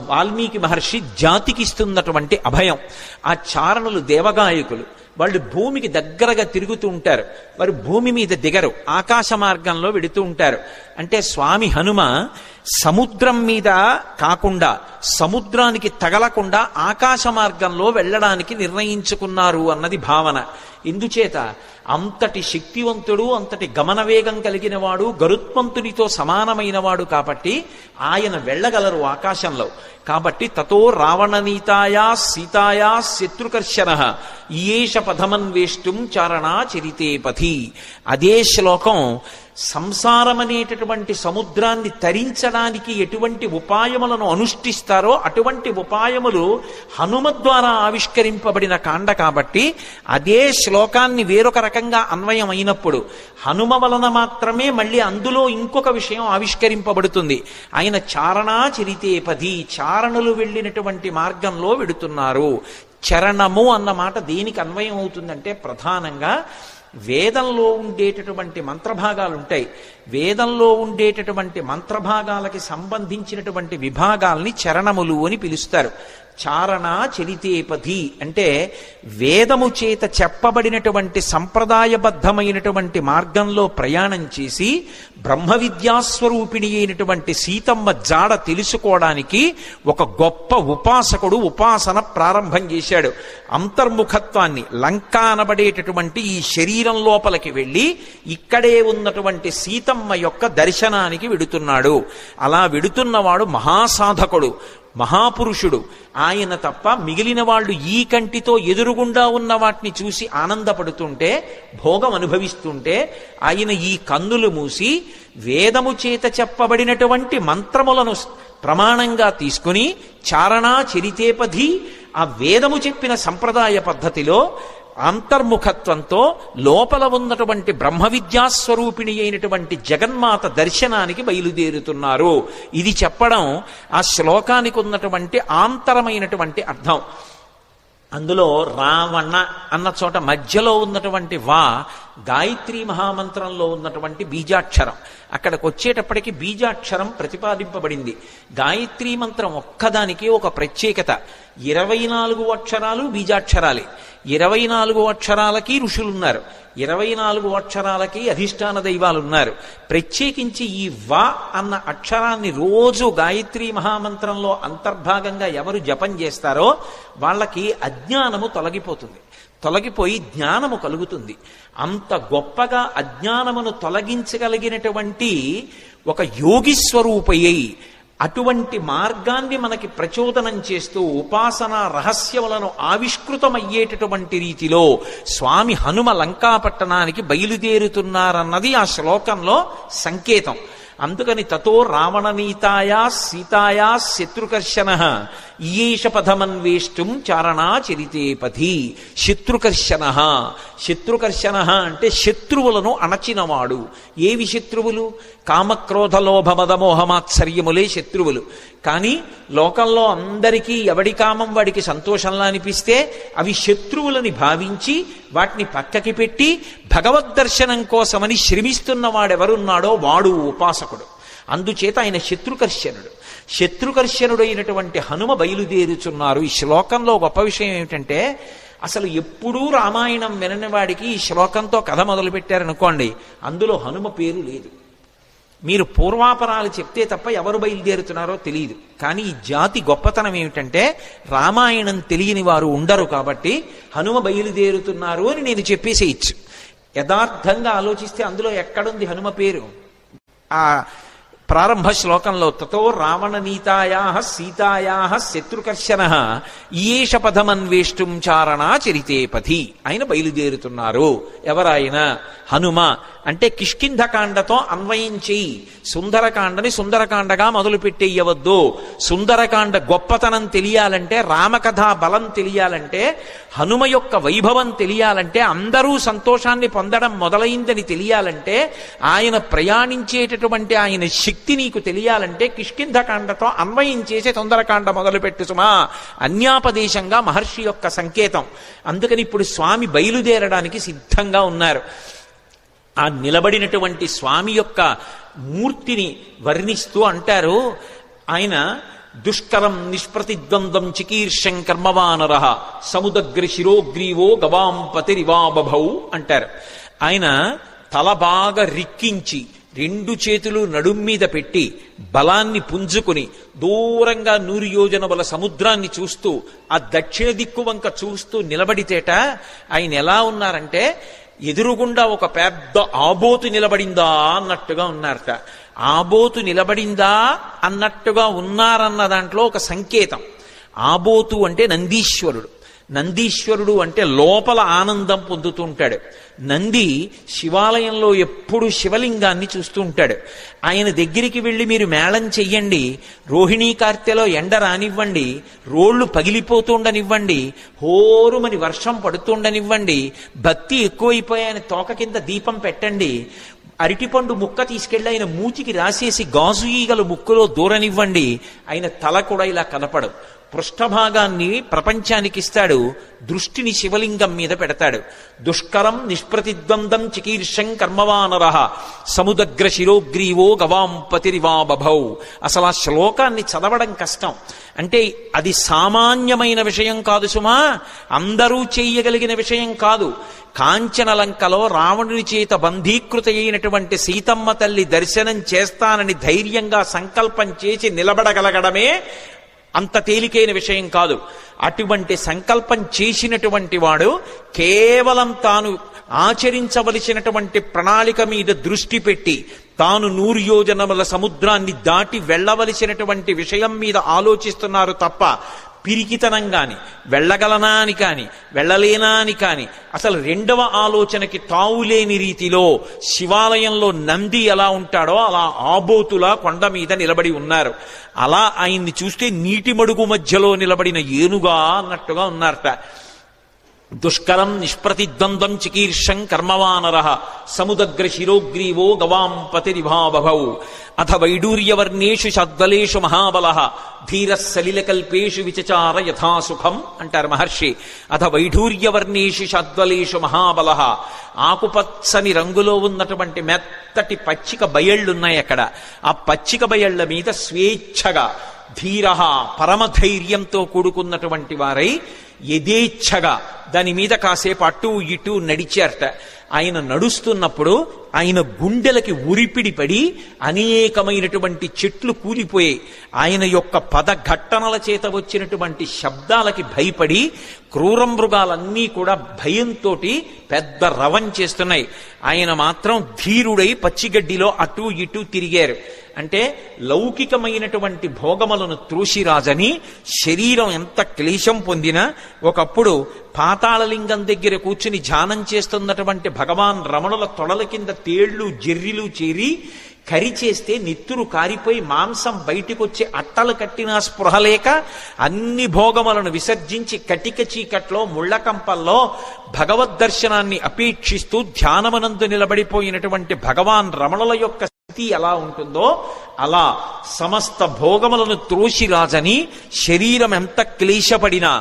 వాల్మీకి మహర్షి జాతికి ఇస్తున్నటువంటి అభయం. ఆ చారణులు దేవగాయకులు, వాళ్ళు భూమికి దగ్గరగా తిరుగుతూ ఉంటారు. వారు భూమి మీద దిగరు, ఆకాశ మార్గంలో వెడుతూ ఉంటారు. అంటే స్వామి హనుమ సముద్రం మీద కాకుండా, సముద్రానికి తగలకుండా ఆకాశ మార్గంలో వెళ్ళడానికి నిర్ణయించుకున్నారు అన్నది భావన. ఇందుచేత అంతటి శక్తివంతుడు, అంతటి గమనవేగం కలిగిన వాడు, గరుత్మంతునితో సమానమైన వాడు కాబట్టి ఆయన వెళ్ళగలరు ఆకాశంలో. కాబట్టి తతో రావణనీతాయా సీతాయా శత్రుకర్షణ ఈయేష పథమన్వేష్టం చారణా చరితే పథి. అదే శ్లోకం సంసారం అనేటటువంటి సముద్రాన్ని తరించడానికి ఎటువంటి ఉపాయములను అనుష్ఠిస్తారో అటువంటి ఉపాయములు హనుమ ద్వారా ఆవిష్కరింపబడిన కాండ కాబట్టి అదే శ్లోకాన్ని వేరొక రకంగా అన్వయం అయినప్పుడు హనుమ వలన మాత్రమే మళ్ళీ అందులో ఇంకొక విషయం ఆవిష్కరింపబడుతుంది. ఆయన చారణా చరితే పది, చారణులు వెళ్ళినటువంటి మార్గంలో వెడుతున్నారు. చరణము అన్న మాట దేనికి అన్వయం అవుతుందంటే ప్రధానంగా వేదంలో ఉండేటటువంటి మంత్రభాగాలు ఉంటాయి. వేదంలో ఉండేటటువంటి మంత్రభాగాలకి సంబంధించినటువంటి విభాగాల్ని చరణములు అని పిలుస్తారు. చారణ చరితేపథి అంటే వేదము చేత చెప్పబడినటువంటి సంప్రదాయబద్ధమైనటువంటి మార్గంలో ప్రయాణం చేసి బ్రహ్మ విద్యాస్వరూపిణి అయినటువంటి సీతమ్మ జాడ తెలుసుకోవడానికి ఒక గొప్ప ఉపాసకుడు ఉపాసన ప్రారంభం చేశాడు. అంతర్ముఖత్వాన్ని, లంక అనబడేటటువంటి ఈ శరీరం లోపలికి వెళ్ళి ఇక్కడే ఉన్నటువంటి సీతమ్మ యొక్క దర్శనానికి వెడుతున్నాడు. అలా వెడుతున్నవాడు మహాసాధకుడు, మహాపురుషుడు. ఆయన తప్ప మిగిలిన వాళ్ళు ఈ కంటితో ఎదురుగుండా ఉన్న వాటిని చూసి ఆనందపడుతుంటే, భోగం అనుభవిస్తుంటే, ఆయన ఈ కన్నులు మూసి వేదము చేత చెప్పబడినటువంటి మంత్రములను ప్రమాణంగా తీసుకుని చారణా చరితేపథి, ఆ వేదము చెప్పిన సంప్రదాయ పద్ధతిలో అంతర్ముఖత్వంతో లోపల ఉన్నటువంటి బ్రహ్మ విద్యాస్వరూపిణి అయినటువంటి జగన్మాత దర్శనానికి బయలుదేరుతున్నారు. ఇది చెప్పడం ఆ శ్లోకానికి ఉన్నటువంటి ఆంతరమైనటువంటి అర్థం. అందులో రావణ అన్న చోట మధ్యలో ఉన్నటువంటి వా గాయత్రీ మహామంత్రంలో ఉన్నటువంటి బీజాక్షరం. అక్కడికి వచ్చేటప్పటికి బీజాక్షరం ప్రతిపాదింపబడింది. గాయత్రీ మంత్రం ఒక్కదానికి ఒక ప్రత్యేకత. 24 అక్షరాలు బీజాక్షరాలే. 24 అక్షరాలకి ఋషులున్నారు, 24 అక్షరాలకి అధిష్టాన దైవాలున్నారు. ప్రత్యేకించి ఈ వా అన్న అక్షరాన్ని రోజు గాయత్రీ మహామంత్రంలో అంతర్భాగంగా ఎవరు జపం చేస్తారో వాళ్ళకి అజ్ఞానము తొలగిపోయి జ్ఞానము కలుగుతుంది. అంత గొప్పగా అజ్ఞానమును తొలగించగలిగినటువంటి ఒక యోగి స్వరూపయ్యి అటువంటి మార్గాన్ని మనకి ప్రచోదనం చేస్తూ ఉపాసన రహస్యములను ఆవిష్కృతమయ్యేటటువంటి రీతిలో స్వామి హనుమ లంకాపట్టణానికి బయలుదేరుతున్నారన్నది ఆ శ్లోకంలో సంకేతం. అందుకని తతో రావణనీతాయా సీతాయా శత్రుకర్షణ ఈయేష పథమన్వేష్టం చారణా చరితేపథి. శత్రుకర్షణ అంటే శత్రువులను అణచినవాడు. ఏవి శత్రువులు? కామక్రోధ లోభ మదమోహమాత్సర్యములే శత్రువులు. కానీ లోకంలో అందరికీ ఎవడి కామం వాడికి సంతోషంలా అనిపిస్తే అవి శత్రువులని భావించి వాటిని పక్కకి పెట్టి భగవద్దర్శనం కోసమని శ్రమిస్తున్న వాడెవరున్నాడో వాడు ఉపాసకుడు. అందుచేత ఆయన శత్రుకర్షణుడైనటువంటి హనుమ బయలుదేరుచున్నారు. ఈ శ్లోకంలో గొప్ప విషయం ఏమిటంటే అసలు ఎప్పుడూ రామాయణం వినని వాడికి ఈ శ్లోకంతో కథ మొదలు పెట్టారనుకోండి, అందులో హనుమ పేరు లేదు. మీరు పూర్వాపరాలు చెప్తే తప్ప ఎవరు బయలుదేరుతున్నారో తెలియదు. కానీ ఈ జాతి గొప్పతనం ఏమిటంటే రామాయణం తెలియని వారు ఉండరు కాబట్టి హనుమ బయలుదేరుతున్నారు అని నేను చెప్పేసేయచ్చు. యథార్థంగా ఆలోచిస్తే అందులో ఎక్కడుంది హనుమ పేరు? ఆ ప్రారంభ శ్లోకంలో తతో రావణనీతాయా సీతాయా శత్రుకర్షణ ఈయేష పథమన్వేష్టం చారణా చరితేపథి. ఆయన బయలుదేరుతున్నారు. ఎవరాయన? హనుమ. అంటే కిష్కింధకాండతో అన్వయం చేయి. సుందరకాండని సుందరకాండగా మొదలు పెట్టేయవద్దు. సుందరకాండ గొప్పతనం తెలియాలంటే, రామకథా బలం తెలియాలంటే, హనుమ యొక్క వైభవం తెలియాలంటే, అందరూ సంతోషాన్ని పొందడం మొదలైందని తెలియాలంటే, ఆయన ప్రయాణించేటటువంటి ఆయన శక్తి నీకు తెలియాలంటే కిష్కింధకాండతో అన్వయం చేసే సుందరకాండ మొదలుపెట్టు సుమా. అన్యాపదేశంగా మహర్షి యొక్క సంకేతం. అందుకని ఇప్పుడు స్వామి బయలుదేరడానికి సిద్ధంగా ఉన్నారు. ఆ నిలబడినటువంటి స్వామి యొక్క మూర్తిని వర్ణిస్తూ అంటారు, ఆయన దుష్కరం నిష్ప్రతిద్వంద్వం చికీర్షం కర్మవానర సముదగ్ర శిరోగ్రీవో గవాం పతిరివాబభౌ అంటారు. ఆయన తల బాగా రిక్కించి 2 చేతులు నడుం మీద పెట్టి బలాన్ని పుంజుకుని దూరంగా 100 యోజనముల సముద్రాన్ని చూస్తూ ఆ దక్షిణ దిక్కు వంక చూస్తూ నిలబడితేట ఆయన ఎలా ఉన్నారంటే ఎదురుగుండా ఒక పెద్ద ఆబోతు నిలబడిందా అన్నట్టుగా ఉన్నారట. ఆబోతు నిలబడిందా అన్నట్టుగా ఉన్నారన్న దాంట్లో ఒక సంకేతం. ఆబోతు అంటే నందీశ్వరుడు. నందీశ్వరుడు అంటే లోపల ఆనందం పొందుతూ ఉంటాడు. నంది శివాలయంలో ఎప్పుడు శివలింగాన్ని చూస్తూ ఉంటాడు. ఆయన దగ్గరికి వెళ్ళి మీరు మేళం చెయ్యండి, రోహిణీ కార్తెలో ఎండ రానివ్వండి, రోళ్లు పగిలిపోతుండనివ్వండి, హోరుమని వర్షం పడుతుండనివ్వండి, భక్తి ఎక్కువైపోయి ఆయన తోక కింద దీపం పెట్టండి, అరటిపండు ముక్క తీసుకెళ్లి ఆయన మూతికి రాసేసి గాజు ఈగలు ముక్కులో దూరనివ్వండి, ఆయన తల కూడా ఇలా కనపడు. పృష్ఠభాగాన్ని ప్రపంచానికి ఇస్తాడు, దృష్టిని శివలింగం మీద పెడతాడు. దుష్కరం నిష్ప్రతిద్వంద్వం చికీర్షం కర్మవానర సముదగ్ర శిరోగ్రీవో గవాం పతిరివాబభౌ. అసలు ఆ శ్లోకాన్ని చదవడం కష్టం. అంటే అది సామాన్యమైన విషయం కాదు సుమా, అందరూ చెయ్యగలిగిన విషయం కాదు. కాంచనలంకలో రావణుని చేత బంధీకృత అయినటువంటి సీతమ్మ తల్లి దర్శనం చేస్తానని ధైర్యంగా సంకల్పం చేసి నిలబడగలగడమే అంత తేలికైన విషయం కాదు. అటువంటి సంకల్పం చేసినటువంటి వాడు కేవలం తాను ఆచరించవలసినటువంటి ప్రణాళిక మీద దృష్టి పెట్టి తాను 100 యోజనముల సముద్రాన్ని దాటి వెళ్ళవలసినటువంటి విషయం మీద ఆలోచిస్తున్నారు తప్ప పిరికితనం కాని, వెళ్ళగలనా అని కాని, వెళ్ళలేనా అని కాని, అసలు రెండవ ఆలోచనకి తావులేని రీతిలో శివాలయంలో నంది ఎలా ఉంటాడో అలా ఆబోతులా కొండ మీద నిలబడి ఉన్నారు. అలా ఆయన్ని చూస్తే నీటి మడుగు మధ్యలో నిలబడిన ఏనుగా అన్నట్టుగా ఉన్నారట. దుష్కరం నిష్ప్రతిద్వంద్వం చికీర్షం కర్మవానర సముదగ్ర శిరోగ్రీవో గవాం పతిరివాబభౌ అథ వైడూర్యవర్ణేషు షద్వలేషు మహాబల ధీర సలిలకల్పేషు విచచార యథాసుఖం అంటారు మహర్షి. అథ వైఢూర్యవర్ణేషు షద్వలేషు మహాబల. ఆకుపచ్చని రంగులో ఉన్నటువంటి మెత్తటి పచ్చిక బయళ్లున్నాయి అక్కడ. ఆ పచ్చిక బయళ్ల మీద స్వేచ్ఛగా ధీర పరమధైర్యంతో కూడుకున్నటువంటి వారై యథేచ్ఛగా దాని మీద కాసేపు అటూ ఇటూ నడిచారట. ఆయన నడుస్తున్నప్పుడు ఆయన గుండెలకి ఉరిపిడి పడి అనేకమైనటువంటి చెట్లు కూలిపోయాయి. ఆయన యొక్క పదఘట్టనల చేత వచ్చినటువంటి శబ్దాలకి భయపడి క్రూర మృగాలన్నీ కూడా భయంతో పెద్ద రవం చేస్తున్నాయి. ఆయన మాత్రం ధీరుడై పచ్చిగడ్డిలో అటూ ఇటూ తిరిగారు. అంటే లౌకికమైనటువంటి భోగములను త్రోసిరాజని శరీరం ఎంత క్లేశం పొందినా ఒకప్పుడు పాతాళలింగం దగ్గర కూర్చుని ధ్యానం చేస్తున్నటువంటి భగవాన్ రమణుల తొడల కింద తేళ్లు జెర్రిలు చేరి కరిచేస్తే నెత్తురు కారిపోయి మాంసం బయటికొచ్చి అట్టలు కట్టినా స్పృహలేక అన్ని భోగములను విసర్జించి కటిక చీకట్లో ముళ్లకంపల్లో భగవద్దర్శనాన్ని అపేక్షిస్తూ ధ్యానమనందు నిలబడిపోయినటువంటి భగవాన్ రమణుల యొక్క స్థితి ఎలా ఉంటుందో అలా సమస్త భోగములను త్రోసిరాజని శరీరం ఎంత క్లేశపడినా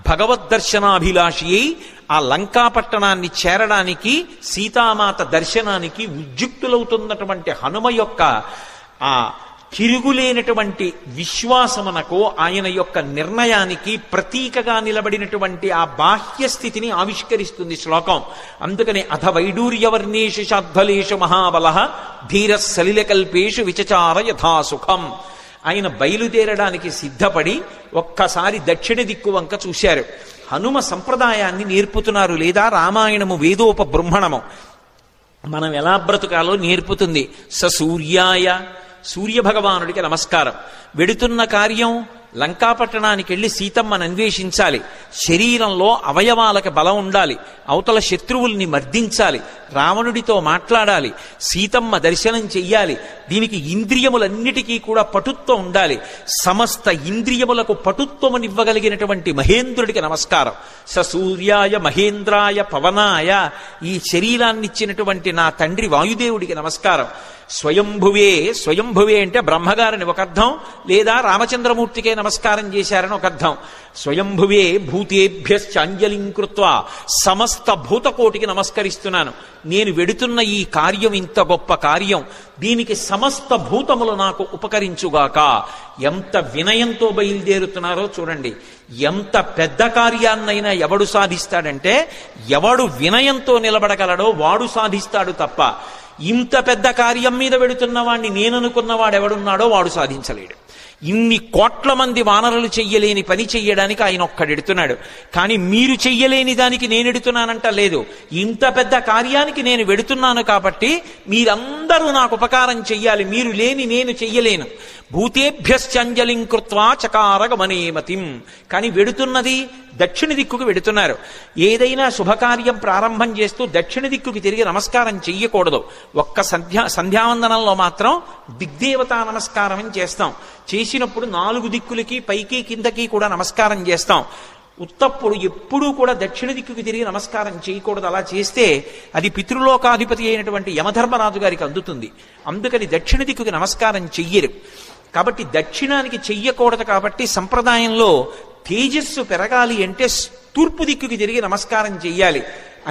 భగవద్దర్శనాభిలాషి అయి ఆ లంకాపట్టణాన్ని చేరడానికి సీతామాత దర్శనానికి ఉద్యుక్తులవుతున్నటువంటి హనుమ యొక్క ఆ తిరుగులేనటువంటి విశ్వాసమునకు ఆయన యొక్క నిర్ణయానికి ప్రతీకగా నిలబడినటువంటి ఆ బాహ్య స్థితిని ఆవిష్కరిస్తుంది శ్లోకం. అందుకని అథ వైడూర్యవర్ణేషు షాధ్వలేషు మహాబల ధీర సలిలకల్పేషు విచచార యథాసుఖం. ఆయన బయలుదేరడానికి సిద్ధపడి ఒక్కసారి దక్షిణ దిక్కు వంక చూశారు. హనుమ సంప్రదాయాన్ని నేర్పుతున్నారు, లేదా రామాయణము వేదోపబృంహణము మనం ఎలా బ్రతుకాలో నేర్పుతుంది. సూర్యాయ సూర్యభగవానుడికి నమస్కారం. వెడుతున్న కార్యం లంకాపట్టణానికి వెళ్ళి సీతమ్మను అన్వేషించాలి. శరీరంలో అవయవాలకు బలం ఉండాలి, అవతల శత్రువుల్ని మర్దించాలి, రావణుడితో మాట్లాడాలి, సీతమ్మ దర్శనం చెయ్యాలి. దీనికి ఇంద్రియములన్నిటికీ కూడా పటుత్వం ఉండాలి. సమస్త ఇంద్రియములకు పటుత్వమునివ్వగలిగినటువంటి మహేంద్రుడికి నమస్కారం. సూర్యాయ మహేంద్రాయ పవనాయ, ఈ శరీరాన్నిచ్చినటువంటి నా తండ్రి వాయుదేవుడికి నమస్కారం. స్వయంభువే, స్వయంభువే అంటే బ్రహ్మగారిని ఒక అర్థం, లేదా రామచంద్రమూర్తికే నమస్కారం చేశారని ఒక అర్థం. స్వయంభువే భూతేభ్యశ్చాంజలిం కృత్వా, సమస్త భూతకోటికి నమస్కరిస్తున్నాను. నేను వెడుతున్న ఈ కార్యం ఇంత గొప్ప కార్యం, దీనికి సమస్త భూతములు నాకు ఉపకరించుగాక. ఎంత వినయంతో బయలుదేరుతున్నారో చూడండి. ఎంత పెద్ద కార్యాన్నైనా ఎవడు సాధిస్తాడంటే, ఎవడు వినయంతో నిలబడగలడో వాడు సాధిస్తాడు తప్ప, ఇంత పెద్ద కార్యం మీద వెడుతున్న వాడిని నేననుకున్నవాడు ఎవడున్నాడో వాడు సాధించలేడు. ఇన్ని కోట్ల మంది వానరులు చెయ్యలేని పని చెయ్యడానికి ఆయన ఒక్కడెడుతున్నాడు. కానీ మీరు చెయ్యలేని దానికి నేను ఎడుతున్నానంట లేదు. ఇంత పెద్ద కార్యానికి నేను వెడుతున్నాను కాబట్టి మీరందరూ నాకు ఉపకారం చెయ్యాలి, మీరు లేని నేను చెయ్యలేను. భూతేభ్యశ్చంజలిం కృత్వా చకార గమనేమతిం. కానీ వెడుతున్నది దక్షిణ దిక్కుకు వెడుతున్నారు. ఏదైనా శుభకార్యం ప్రారంభం చేస్తూ దక్షిణ దిక్కుకి తిరిగి నమస్కారం చెయ్యకూడదు. ఒక్క సంధ్యావందనంలో మాత్రం దిగ్దేవతా నమస్కారం అని చేస్తాం. చేసినప్పుడు 4 దిక్కులకి పైకి కిందకి కూడా నమస్కారం చేస్తాం. ఉత్తప్పుడు ఎప్పుడూ కూడా దక్షిణ దిక్కుకి తిరిగి నమస్కారం చేయకూడదు. అలా చేస్తే అది పితృలోకాధిపతి అయినటువంటి యమధర్మరాజు గారికి అందుతుంది. అందుకని దక్షిణ దిక్కుకి నమస్కారం చెయ్యరు. కాబట్టి దక్షిణానికి చెయ్యకూడదు. కాబట్టి సంప్రదాయంలో తేజస్సు పెరగాలి అంటే తూర్పు దిక్కుకి తిరిగి నమస్కారం చెయ్యాలి.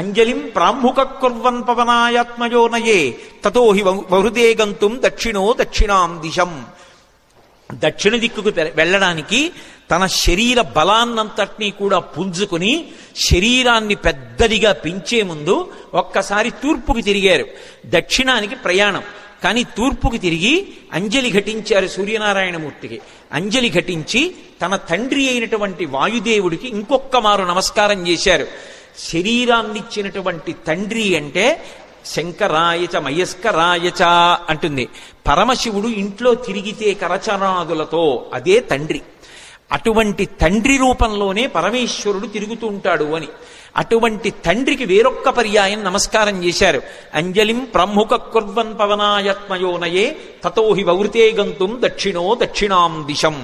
అంజలిం ప్రాంభుక కుర్వన్ పవనాయాత్మయోనయే తతో హి వహృదే గంతుం దక్షిణో దక్షిణాం దిశం. దక్షిణ దిక్కుకు వెళ్ళడానికి తన శరీర బలాన్నంతటినీ కూడా పుంజుకుని శరీరాన్ని పెద్దదిగా పెంచే ముందు ఒక్కసారి తూర్పుకి తిరిగారు. దక్షిణానికి ప్రయాణం. కానీ తూర్పుకి తిరిగి అంజలి ఘటించారు సూర్యనారాయణమూర్తికి. అంజలి ఘటించి తన తండ్రి అయినటువంటి వాయుదేవుడికి ఇంకొక్క మారు నమస్కారం చేశారు. శరీరాన్నిచ్చినటువంటి తండ్రి అంటే శంకరాయచ మయస్కరాయచ అంటుంది. పరమశివుడు ఇంట్లో తిరిగితే కరచరాదులతో అదే తండ్రి. అటువంటి తండ్రి రూపంలోనే పరమేశ్వరుడు తిరుగుతూ ఉంటాడు అని. అటువంటి తండ్రికి వేరొక్క పర్యాయం నమస్కారం చేశారు. అంజలిం ప్రముఖ కుర్వన్ పవనాయత్మయోనయే తతోహి వవృతే గంతుం దక్షిణో దక్షిణాం దిశం.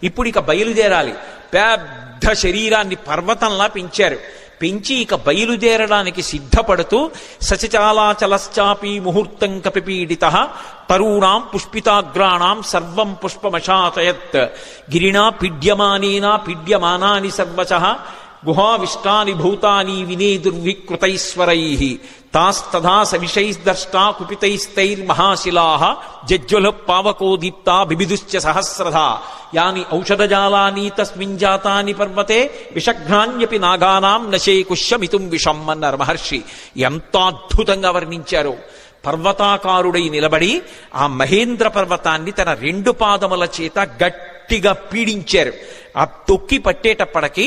ఇప్పుడు ఇక బయలుదేరాలి. పెద్ద శరీరాన్ని పర్వతంలా పెంచారు. పెంచి ఇక బయలుదేరడానికి సిద్ధపడుతూ సచచాలాచలశ్చాపి ముహూర్తం కపిపీడిత తరూణాం పుష్పితాగ్రాణాం సర్వం పుష్పమశాతయత్ గిరిణా పీడ్యమానేనా పీడ్యమానాని సర్వశః గుహావిష్టాని భూతాని వినేదుర్వికృతైశ్వరైః తాస్తథా సవిషైర్దష్టా కుపితైస్తైర్మహాశిలాః జజ్వల పావకో దీప్తా బిబిదుశ్చ సహస్రధా యాని ఔషధజాలాని తస్మిన్ జాతాని పర్వతే విషఘ్నాన్యపి నాగానాం నశేకుష్యమితుం విషం అన్నారు మహర్షి. ఎంత అద్భుతంగా వర్ణించారో. పర్వతాకారుడై నిలబడి ఆ మహేంద్ర పర్వతాన్ని తన 2 పాదముల చేత గట్టిగా పీడించారు. ఆ తొక్కి పట్టేటప్పటికి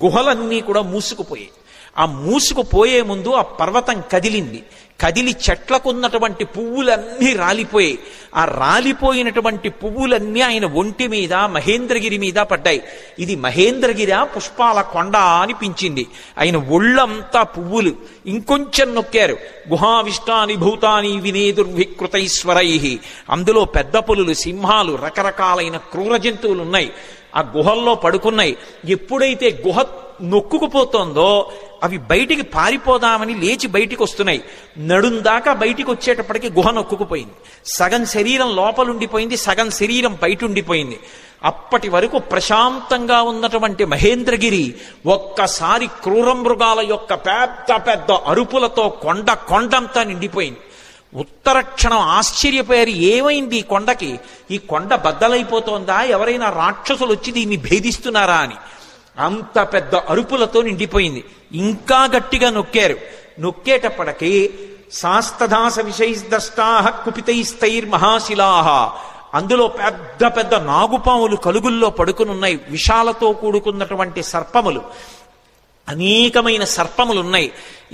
గుహలన్నీ కూడా మూసుకుపోయాయి. ఆ మూసుకుపోయే ముందు ఆ పర్వతం కదిలింది. కదిలి చెట్లకున్నటువంటి పువ్వులన్నీ రాలిపోయాయి. ఆ రాలిపోయినటువంటి పువ్వులన్నీ ఆయన ఒంటి మీద మహేంద్రగిరి మీద పడ్డాయి. ఇది మహేంద్రగిరి పుష్పాల కొండ అనిపించింది. ఆయన ఒళ్ళంతా పువ్వులు. ఇంకొంచెం నొక్కారు. గుహావిష్టాని భూతాని వినేదుర్వికృతైశ్వరైః. అందులో పెద్ద పులులు, సింహాలు, రకరకాలైన క్రూర జంతువులు ఉన్నాయి. ఆ గుహల్లో పడుకున్నాయి. ఎప్పుడైతే గుహ నొక్కుకుపోతోందో అవి బయటికి పారిపోదామని లేచి బయటికి వస్తున్నాయి. నడుందాకా బయటికి వచ్చేటప్పటికి గుహ నొక్కుకుపోయింది. సగం శరీరం లోపలుండిపోయింది, సగం శరీరం బయట ఉండిపోయింది. అప్పటి వరకు ప్రశాంతంగా ఉన్నటువంటి మహేంద్రగిరి ఒక్కసారి క్రూర మృగాల యొక్క పెద్ద పెద్ద అరుపులతో కొండంతా నిండిపోయింది. ఉత్తరక్షణం ఆశ్చర్యపోయారు. ఏమైంది ఈ కొండకి? ఈ కొండ బద్దలైపోతోందా? ఎవరైనా రాక్షసులు వచ్చి దీన్ని భేదిస్తున్నారా అని. అంత పెద్ద అరుపులతో నిండిపోయింది. ఇంకా గట్టిగా నొక్కారు. నొక్కేటప్పటికి శాస్తదాస విషైర్దష్టాః కుపితైస్తైర్మహాశిలాః. అందులో పెద్ద పెద్ద నాగుపాములు కలుగుల్లో పడుకునున్నాయి. విషాలతో కూడుకున్నటువంటి సర్పములు, అనేకమైన సర్పములున్నాయి.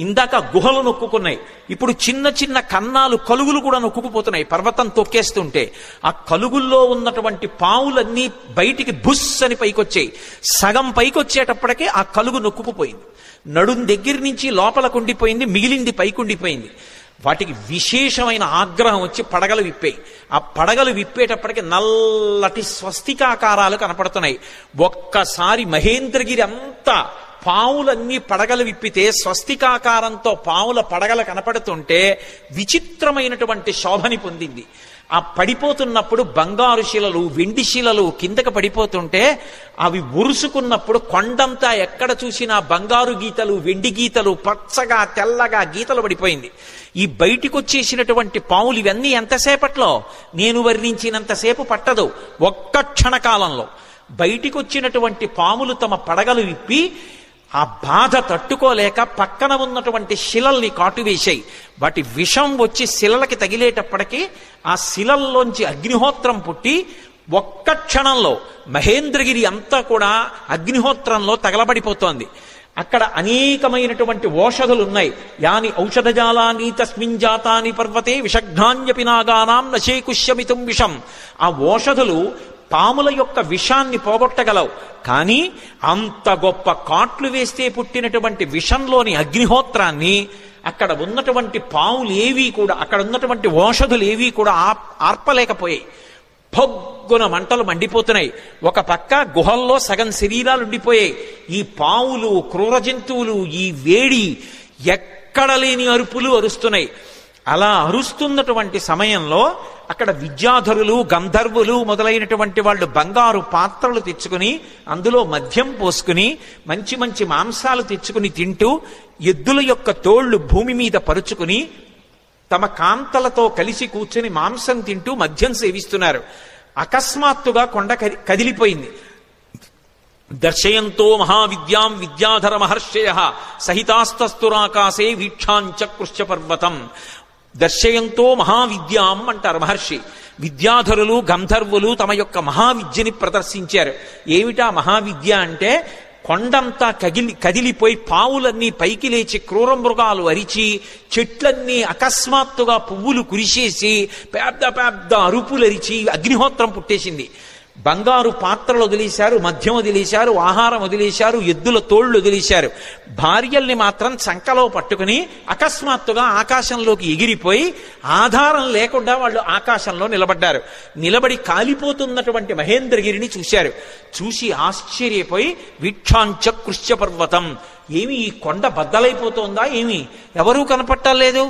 ఇందాక గుహలు నొక్కుకున్నాయి. ఇప్పుడు చిన్న చిన్న కన్నాలు, కలుగులు కూడా నొక్కుకుపోతున్నాయి పర్వతం తొక్కేస్తుంటే. ఆ కలుగుల్లో ఉన్నటువంటి పావులన్నీ బయటికి బుస్ అని పైకొచ్చాయి. సగం పైకొచ్చేటప్పటికే ఆ కలుగు నొక్కుకుపోయింది. నడుం దగ్గర నుంచి లోపలకు ఉండిపోయింది, మిగిలింది పైకుండిపోయింది. వాటికి విశేషమైన ఆగ్రహం వచ్చి పడగలు విప్పాయి. ఆ పడగలు విప్పేటప్పటికి నల్లటి స్వస్తికాకారాలు కనపడుతున్నాయి. ఒక్కసారి మహేంద్రగిరి అంతా పావులన్నీ పడగలు విప్పితే స్వస్తికాకారంతో పావుల పడగలు కనపడుతుంటే విచిత్రమైనటువంటి శోభని పొందింది. ఆ పడిపోతున్నప్పుడు బంగారు శిలలు, వెండి శిలలు కిందకి పడిపోతుంటే అవి ఉరుసుకున్నప్పుడు కొండంతా ఎక్కడ చూసినా బంగారు గీతలు, వెండి గీతలు, పచ్చగా తెల్లగా గీతలు పడిపోయింది. ఈ బయటికి వచ్చేసినటువంటి పావులు ఇవన్నీ ఎంతసేపట్లో, నేను వర్ణించినంతసేపు పట్టదు, ఒక్క క్షణకాలంలో బయటికి వచ్చినటువంటి పాములు తమ పడగలు విప్పి ఆ బాధ తట్టుకోలేక పక్కన ఉన్నటువంటి శిలల్ని కాటువేశాయి. వాటి విషం వచ్చి శిలలకి తగిలేటప్పటికీ ఆ శిలల్లోంచి అగ్నిహోత్రం పుట్టి ఒక్క క్షణంలో మహేంద్రగిరి అంతా కూడా అగ్నిహోత్రంలో తగలబడిపోతోంది. అక్కడ అనేకమైనటువంటి ఓషధులు ఉన్నాయి. యాని ఔషధజాలాని తస్మిన్ జాతాని పర్వతే విషఘ్నాన్యపి నాగానాం నశేకుష్యమితుం విషం. ఆ ఓషధులు పాముల యొక్క విషాన్ని పోగొట్టగలవు, కానీ అంత గొప్ప కాట్లు వేస్తే పుట్టినటువంటి విషంలోని అగ్నిహోత్రాన్ని అక్కడ ఉన్నటువంటి పాములు ఏవీ కూడా, అక్కడ ఉన్నటువంటి ఓషధులు ఏవీ కూడా ఆర్పలేకపోయాయి. పొగ్గున మంటలు మండిపోతున్నాయి. ఒక పక్క గుహల్లో సగం శరీరాలు ఉండిపోయాయి. ఈ పావులు, క్రూర జంతువులు ఈ వేడి ఎక్కడ లేని అరుపులు అరుస్తున్నాయి. అలా అరుస్తున్నటువంటి సమయంలో అక్కడ విద్యాధరులు, గంధర్వులు మొదలైనటువంటి వాళ్ళు బంగారు పాత్రలు తెచ్చుకుని అందులో మద్యం పోసుకుని మంచి మంచి మాంసాలు తెచ్చుకుని తింటూ ఎద్దుల యొక్క తోళ్లు భూమి మీద పరుచుకుని తమ కాంతలతో కలిసి కూర్చుని మాంసం తింటూ మద్యం సేవిస్తున్నారు. అకస్మాత్తుగా కొండ కదిలిపోయింది. దర్శయంతో మహావిద్యాం విద్యాధర మహర్షయ సహితాస్తస్తురాకాశే వీక్షాంచకృష్య పర్వతం. దర్శయంతో మహావిద్యాం అంటారు మహర్షి. విద్యాధరులు, గంధర్వులు తమ యొక్క మహావిద్యని ప్రదర్శించారు. ఏమిటా మహావిద్య అంటే, కొండంతా కదిలిపోయి పావులన్నీ పైకి లేచి క్రూర మృగాలు అరిచి చెట్లన్నీ అకస్మాత్తుగా పువ్వులు కురిసేసి పెద్ద పెద్ద అరుపులరిచి అగ్నిహోత్రం పుట్టేసింది. బంగారు పాత్రలు వదిలేశారు, మద్యం వదిలేశారు, ఆహారం వదిలేశారు, ఎద్దుల తోళ్లు వదిలేశారు. భార్యల్ని మాత్రం చంకలో పట్టుకుని అకస్మాత్తుగా ఆకాశంలోకి ఎగిరిపోయి ఆధారం లేకుండా వాళ్ళు ఆకాశంలో నిలబడ్డారు. నిలబడి కాలిపోతున్నటువంటి మహేంద్రగిరిని చూశారు. చూసి ఆశ్చర్యపోయి వీక్షాంచకృష్య పర్వతం, ఏమి ఈ కొండ బద్దలైపోతోందా, ఏమి ఎవరూ కనపట్టలేదు,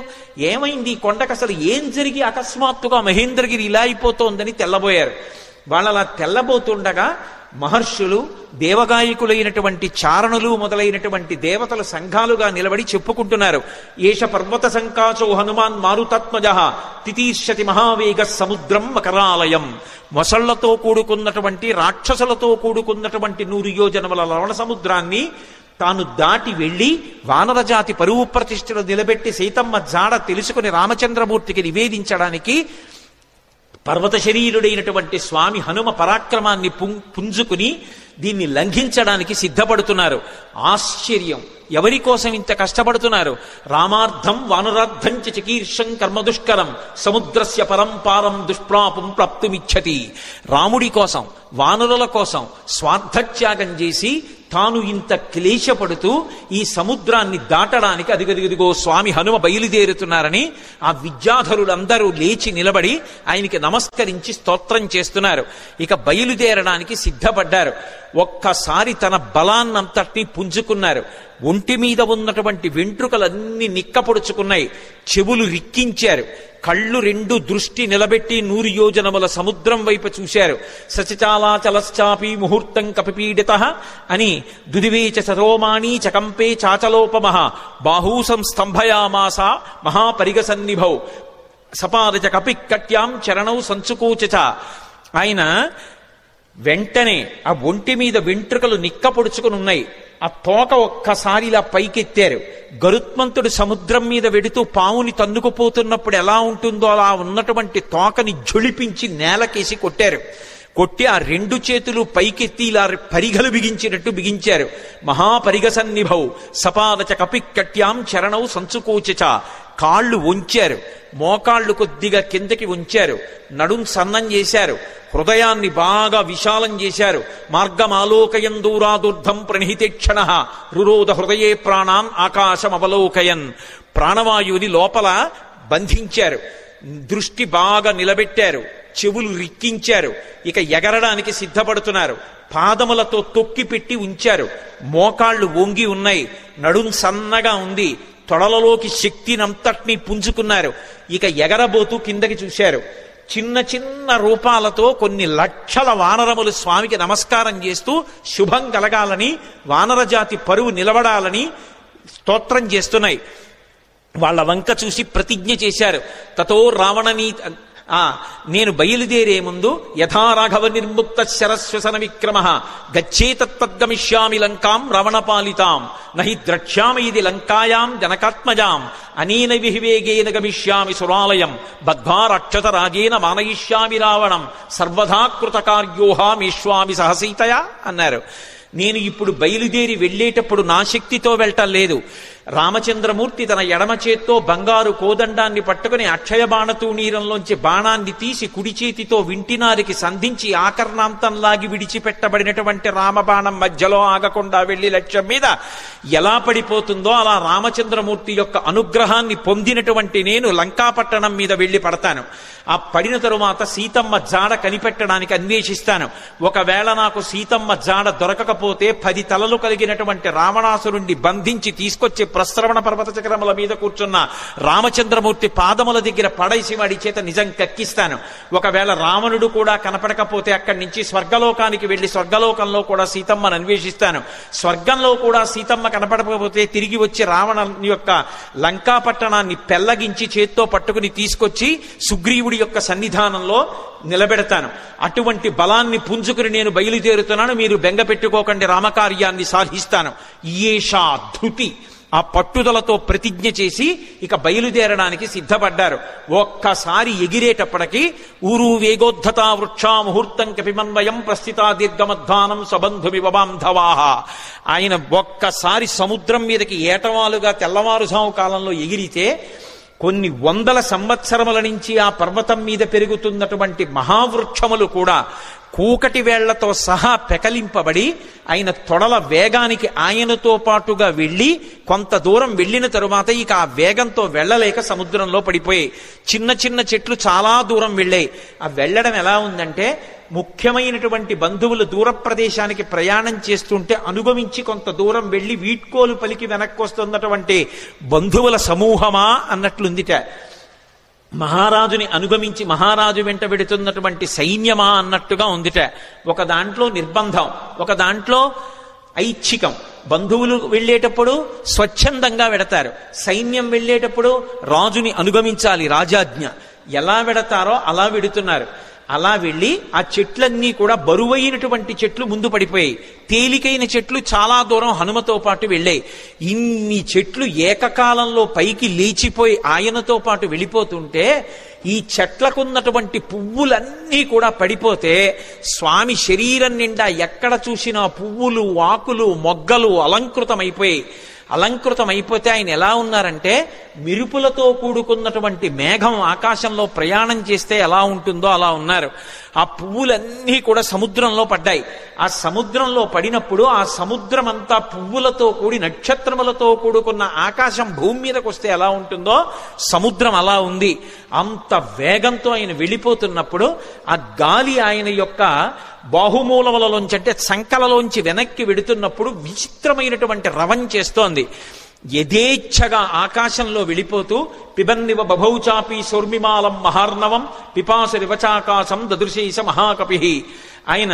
ఏమైంది ఈ కొండకు, అసలు ఏం జరిగి అకస్మాత్తుగా మహేంద్రగిరి ఇలా అయిపోతోందని తెల్లబోయారు. వాళ్ళలా తెల్లబోతుండగా మహర్షులు, దేవగాయకులైనటువంటి చారణులు మొదలైనటువంటి దేవతల సంఘాలుగా నిలబడి చెప్పుకుంటున్నారు. ఏష పర్వత సంకాచో హనుమాన్ మారుతాత్మజః తితీర్షతి మహావేగ సముద్రం మకరాలయం. మొసళ్లతో కూడుకున్నటువంటి, రాక్షసులతో కూడుకున్నటువంటి 100 యోజనముల లవణ సముద్రాన్ని తాను దాటి వెళ్లి వానరజాతి పరువు ప్రతిష్ఠలు నిలబెట్టి సీతమ్మ జాడ తెలుసుకుని రామచంద్రమూర్తికి నివేదించడానికి పర్వత శరీరుడైనటువంటి స్వామి హనుమ పరాక్రమాన్ని పుంజుకుని దీన్ని లంఘించడానికి సిద్ధపడుతున్నారు. ఆశ్చర్యం, ఎవరి కోసం ఇంత కష్టపడుతున్నారు? రామార్థం వానరార్థం చికీర్షం కర్మదుష్కరం సముద్రస్య పరంపారం దుష్ప్రాపం ప్రాప్తుమిచ్చతి. రాముడి కోసం, వానరుల కోసం స్వార్థత్యాగం చేసి తాను ఇంత క్లేశపడుతూ ఈ సముద్రాన్ని దాటడానికి అదిగదిగదిగో స్వామి హనుమ బయలుదేరుతున్నారని ఆ విద్యాధరులందరూ లేచి నిలబడి ఆయనకి నమస్కరించి స్తోత్రం చేస్తున్నారు. ఇక బయలుదేరడానికి సిద్ధపడ్డారు. ఒక్కసారి తన బలాన్నంతటినీ పుంజుకున్నారు. ఒంటి మీద ఉన్నటువంటి వెంట్రుకలన్నీ నిక్కపొడుచుకున్నాయి. చెవులు రిక్కించారు. కళ్ళు 2 దృష్టి నిలబెట్టి 100 యోజనముల సముద్రం వైపు చూశారు. సచచాలాచలశ్చాపి ముహూర్తం కపిపీడితః అని దుదివేచ సరోమాణి చకంపే చాచలోపమః బాహూ సంస్తంభయామాస మహాపరిగసన్నిభౌ సపాదచ కపికట్యాం చరణౌ సంచుకోచ. ఆయన వెంటనే ఆ ఒంటి మీద వెంట్రుకలు నిక్కపొడుచుకుని ఉన్నాయి. ఆ తోక ఒక్కసారి ఇలా పైకెత్తారు. గరుత్మంతుడు సముద్రం మీద వెడుతూ పావుని తన్నుకుపోతున్నప్పుడు ఎలా ఉంటుందో అలా ఉన్నటువంటి తోకని ఝుళిపించి నేలకేసి కొట్టారు. కొట్టి ఆ 2 చేతులు పైకెత్తి ఇలా పరిగలు బిగించినట్టు బిగించారు. మహాపరిగసన్నిభౌ సపాదచ కపికట్యాం చరణౌ సంచుకోచ. కాళ్ళు వంచారు, మోకాళ్ళు కొద్దిగా కిందకి ఉంచారు, నడుం సన్నం చేశారు, హృదయాన్ని బాగా విశాలం చేశారు. మార్గమాలోకయం దూరాదుర్ధం ప్రణిహితేక్షణ రురోధ హృదయే ప్రాణాన్ ఆకాశమవలోకయన్. ప్రాణవాయువుని లోపల బంధించారు, దృష్టి బాగా నిలబెట్టారు, చెవులు రిక్కించారు. ఇక ఎగరడానికి సిద్ధపడుతున్నారు. పాదములతో తొక్కి పెట్టి ఉంచారు. మోకాళ్ళు వంగి ఉన్నాయి, నడుం సన్నగా ఉంది, తొడలలోకి శక్తినంతటినీ పుంజుకున్నారు. ఇక ఎగరబోతూ కిందకి చూశారు. చిన్న చిన్న రూపాలతో కొన్ని లక్షల వానరములు స్వామికి నమస్కారం చేస్తూ శుభం కలగాలని, వానరజాతి పరువు నిలబడాలని స్తోత్రం చేస్తున్నాయి. వాళ్ళ వంక చూసి ప్రతిజ్ఞ చేశారు. తతో రావణనీ నేను బయలుదేరే ముందు యథా రాఘవ నిర్ముక్త శరశ్వసన విక్రమ గచ్చేతత్పద్గమిష్యామి లంకాం రావణపాలితాం నహి ద్రక్ష్యామి ఇది లంకాయాం జనకాత్మజాం అనేన విహివేగేన గమిష్యామి సురాలయం బద్ధ్వా రాక్షస రాజేన మానయిష్యామి రావణం సర్వదా కృతకార్యోహామేష్వామి సహసీతయా అన్నారు. నేను ఇప్పుడు బయలుదేరి వెళ్ళేటప్పుడు నా శక్తితో వెళ్ళటం లేదు. రామచంద్రమూర్తి తన ఎడమ చేత్తో బంగారు కోదండాన్ని పట్టుకుని అక్షయ బాణతూణీరంలోంచి బాణాన్ని తీసి కుడి చేతితో వింటినారికి సంధించి ఆకర్ణాంతంలాగి విడిచిపెట్టబడినటువంటి రామబాణం మధ్యలో ఆగకుండా వెళ్లి లక్ష్యం మీద ఎలా పడిపోతుందో అలా రామచంద్రమూర్తి యొక్క అనుగ్రహాన్ని పొందినటువంటి నేను లంకాపట్టణం మీద వెళ్లి పడతాను. ఆ పడిన తరువాత సీతమ్మ జాడ కనిపెట్టడానికి అన్వేషిస్తాను. ఒకవేళ నాకు సీతమ్మ జాడ దొరకకపోతే 10 తలలు కలిగినటువంటి రావణాసురుణ్ణి బంధించి తీసుకొచ్చి ప్రస్రవణ పర్వత చక్రముల మీద కూర్చున్న రామచంద్రమూర్తి పాదముల దగ్గర పడేసి వాడి చేత నిజం కక్కిస్తాను. ఒకవేళ రావణుడు కూడా కనపడకపోతే అక్కడి నుంచి స్వర్గలోకానికి వెళ్లి స్వర్గలోకంలో కూడా సీతమ్మను అన్వేషిస్తాను. స్వర్గంలో కూడా సీతమ్మ కనపడకపోతే తిరిగి వచ్చి రావణ యొక్క లంకాపట్టణాన్ని పెళ్లగించి చేత్తో పట్టుకుని తీసుకొచ్చి సుగ్రీవుడి యొక్క సన్నిధానంలో నిలబెడతాను. అటువంటి బలాన్ని పుంజుకుని నేను బయలుదేరుతున్నాను. మీరు బెంగ పెట్టుకోకండి, రామకార్యాన్ని సాధిస్తాను. ఈషా ధృతి ఆ పట్టుదలతో ప్రతిజ్ఞ చేసి ఇక బయలుదేరడానికి సిద్ధపడ్డారు. ఒక్కసారి ఎగిరేటప్పటికీ ఊరు వేగోద్ధత వృక్షా ముహూర్తం కపిమన్వయం ప్రస్థితా దీర్ఘమధ్వానం సబంధుమి బాంధవాహ. ఆయన ఒక్కసారి సముద్రం మీదకి ఏటవాలుగా తెల్లవారుజాము కాలంలో ఎగిరితే కొన్ని వందల సంవత్సరముల నుంచి ఆ పర్వతం మీద పెరుగుతున్నటువంటి మహావృక్షములు కూడా కూకటి వేళ్లతో సహా పెకలింపబడి ఆయన తొడల వేగానికి ఆయనతో పాటుగా వెళ్ళి కొంత దూరం వెళ్ళిన తరువాత ఇక ఆ వేగంతో వెళ్ళలేక సముద్రంలో పడిపోయాయి. చిన్న చిన్న చెట్లు చాలా దూరం వెళ్ళాయి. ఆ వెళ్ళడం ఎలా ఉందంటే ముఖ్యమైనటువంటి బంధువులు దూర ప్రదేశానికి ప్రయాణం చేస్తుంటే అనుగమించి కొంత దూరం వెళ్ళి వీడ్కోలు పలికి వెనక్కి వస్తున్నటువంటి బంధువుల సమూహమా అన్నట్లుందిట. మహారాజుని అనుగమించి మహారాజు వెంట వెడుతున్నటువంటి సైన్యమా అన్నట్టుగా ఉందిట. ఒక దాంట్లో నిర్బంధం, ఒక దాంట్లో ఐచ్ఛికం. బంధువులు వెళ్ళేటప్పుడు స్వచ్ఛందంగా వెడతారు, సైన్యం వెళ్ళేటప్పుడు రాజుని అనుగమించాలి, రాజాజ్ఞ. ఎలా వెడతారో అలా వెడుతున్నారు. అలా వెళ్ళి ఆ చెట్లన్నీ కూడా బరువైనటువంటి చెట్లు ముందు పడిపోయాయి, తేలికైన చెట్లు చాలా దూరం హనుమతో పాటు వెళ్ళాయి. ఇన్ని చెట్లు ఏకకాలంలో పైకి లేచిపోయి ఆయనతో పాటు వెళ్ళిపోతుంటే ఈ చెట్లకున్నటువంటి పువ్వులన్నీ కూడా పడిపోతే స్వామి శరీరం నిండా ఎక్కడ చూసినా పువ్వులు, ఆకులు, మొగ్గలు అలంకృతమైపోయాయి. అలంకృతమైపోతే ఆయన ఎలా ఉన్నారంటే మిరుపులతో కూడుకున్నటువంటి మేఘం ఆకాశంలో ప్రయాణం చేస్తే ఎలా ఉంటుందో అలా ఉన్నారు. ఆ పువ్వులన్నీ కూడా సముద్రంలో పడ్డాయి. ఆ సముద్రంలో పడినప్పుడు ఆ సముద్రం అంతా పువ్వులతో కూడి నక్షత్రములతో కూడుకున్న ఆకాశం భూమి మీదకి వస్తే ఎలా ఉంటుందో సముద్రం అలా ఉంది. అంత వేగంతో ఆయన వెళ్ళిపోతున్నప్పుడు ఆ గాలి ఆయన యొక్క బాహుమూలములలోంచి అంటే సంకలలోంచి వెనక్కి వెడుతున్నప్పుడు విచిత్రమైనటువంటి రవం చేస్తోంది. యథేచ్ఛగా ఆకాశంలో వెళ్ళిపోతూ పిబన్నివ బభౌచాపి సౌర్మిమాలం మహార్ణవం పిపాస రివచాకాశం దదృశేష మహాకపి. ఆయన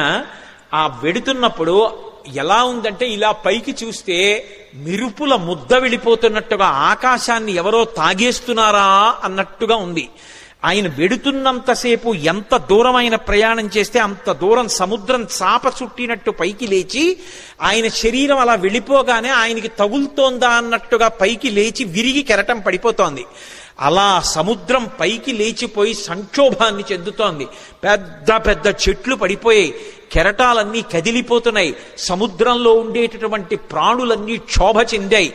ఆ వెడుతున్నప్పుడు ఎలా ఉందంటే ఇలా పైకి చూస్తే మిరుపుల ముద్ద వెళ్ళిపోతున్నట్టుగా ఆకాశాన్ని ఎవరో తాగేస్తున్నారా అన్నట్టుగా ఉంది. ఆయన వెడుతున్నంతసేపు ఎంత దూరం ఆయన ప్రయాణం చేస్తే అంత దూరం సముద్రం చాప చుట్టినట్టు పైకి లేచి ఆయన శరీరం అలా వెళ్ళిపోగానే ఆయనకి తగులుతోందా అన్నట్టుగా పైకి లేచి విరిగి కెరటం పడిపోతోంది. అలా సముద్రం పైకి లేచిపోయి సంక్షోభాన్ని చెందుతోంది. పెద్ద పెద్ద చెట్లు పడిపోయాయి, కెరటాలన్నీ కదిలిపోతున్నాయి, సముద్రంలో ఉండేటటువంటి ప్రాణులన్నీ క్షోభ చెందాయి.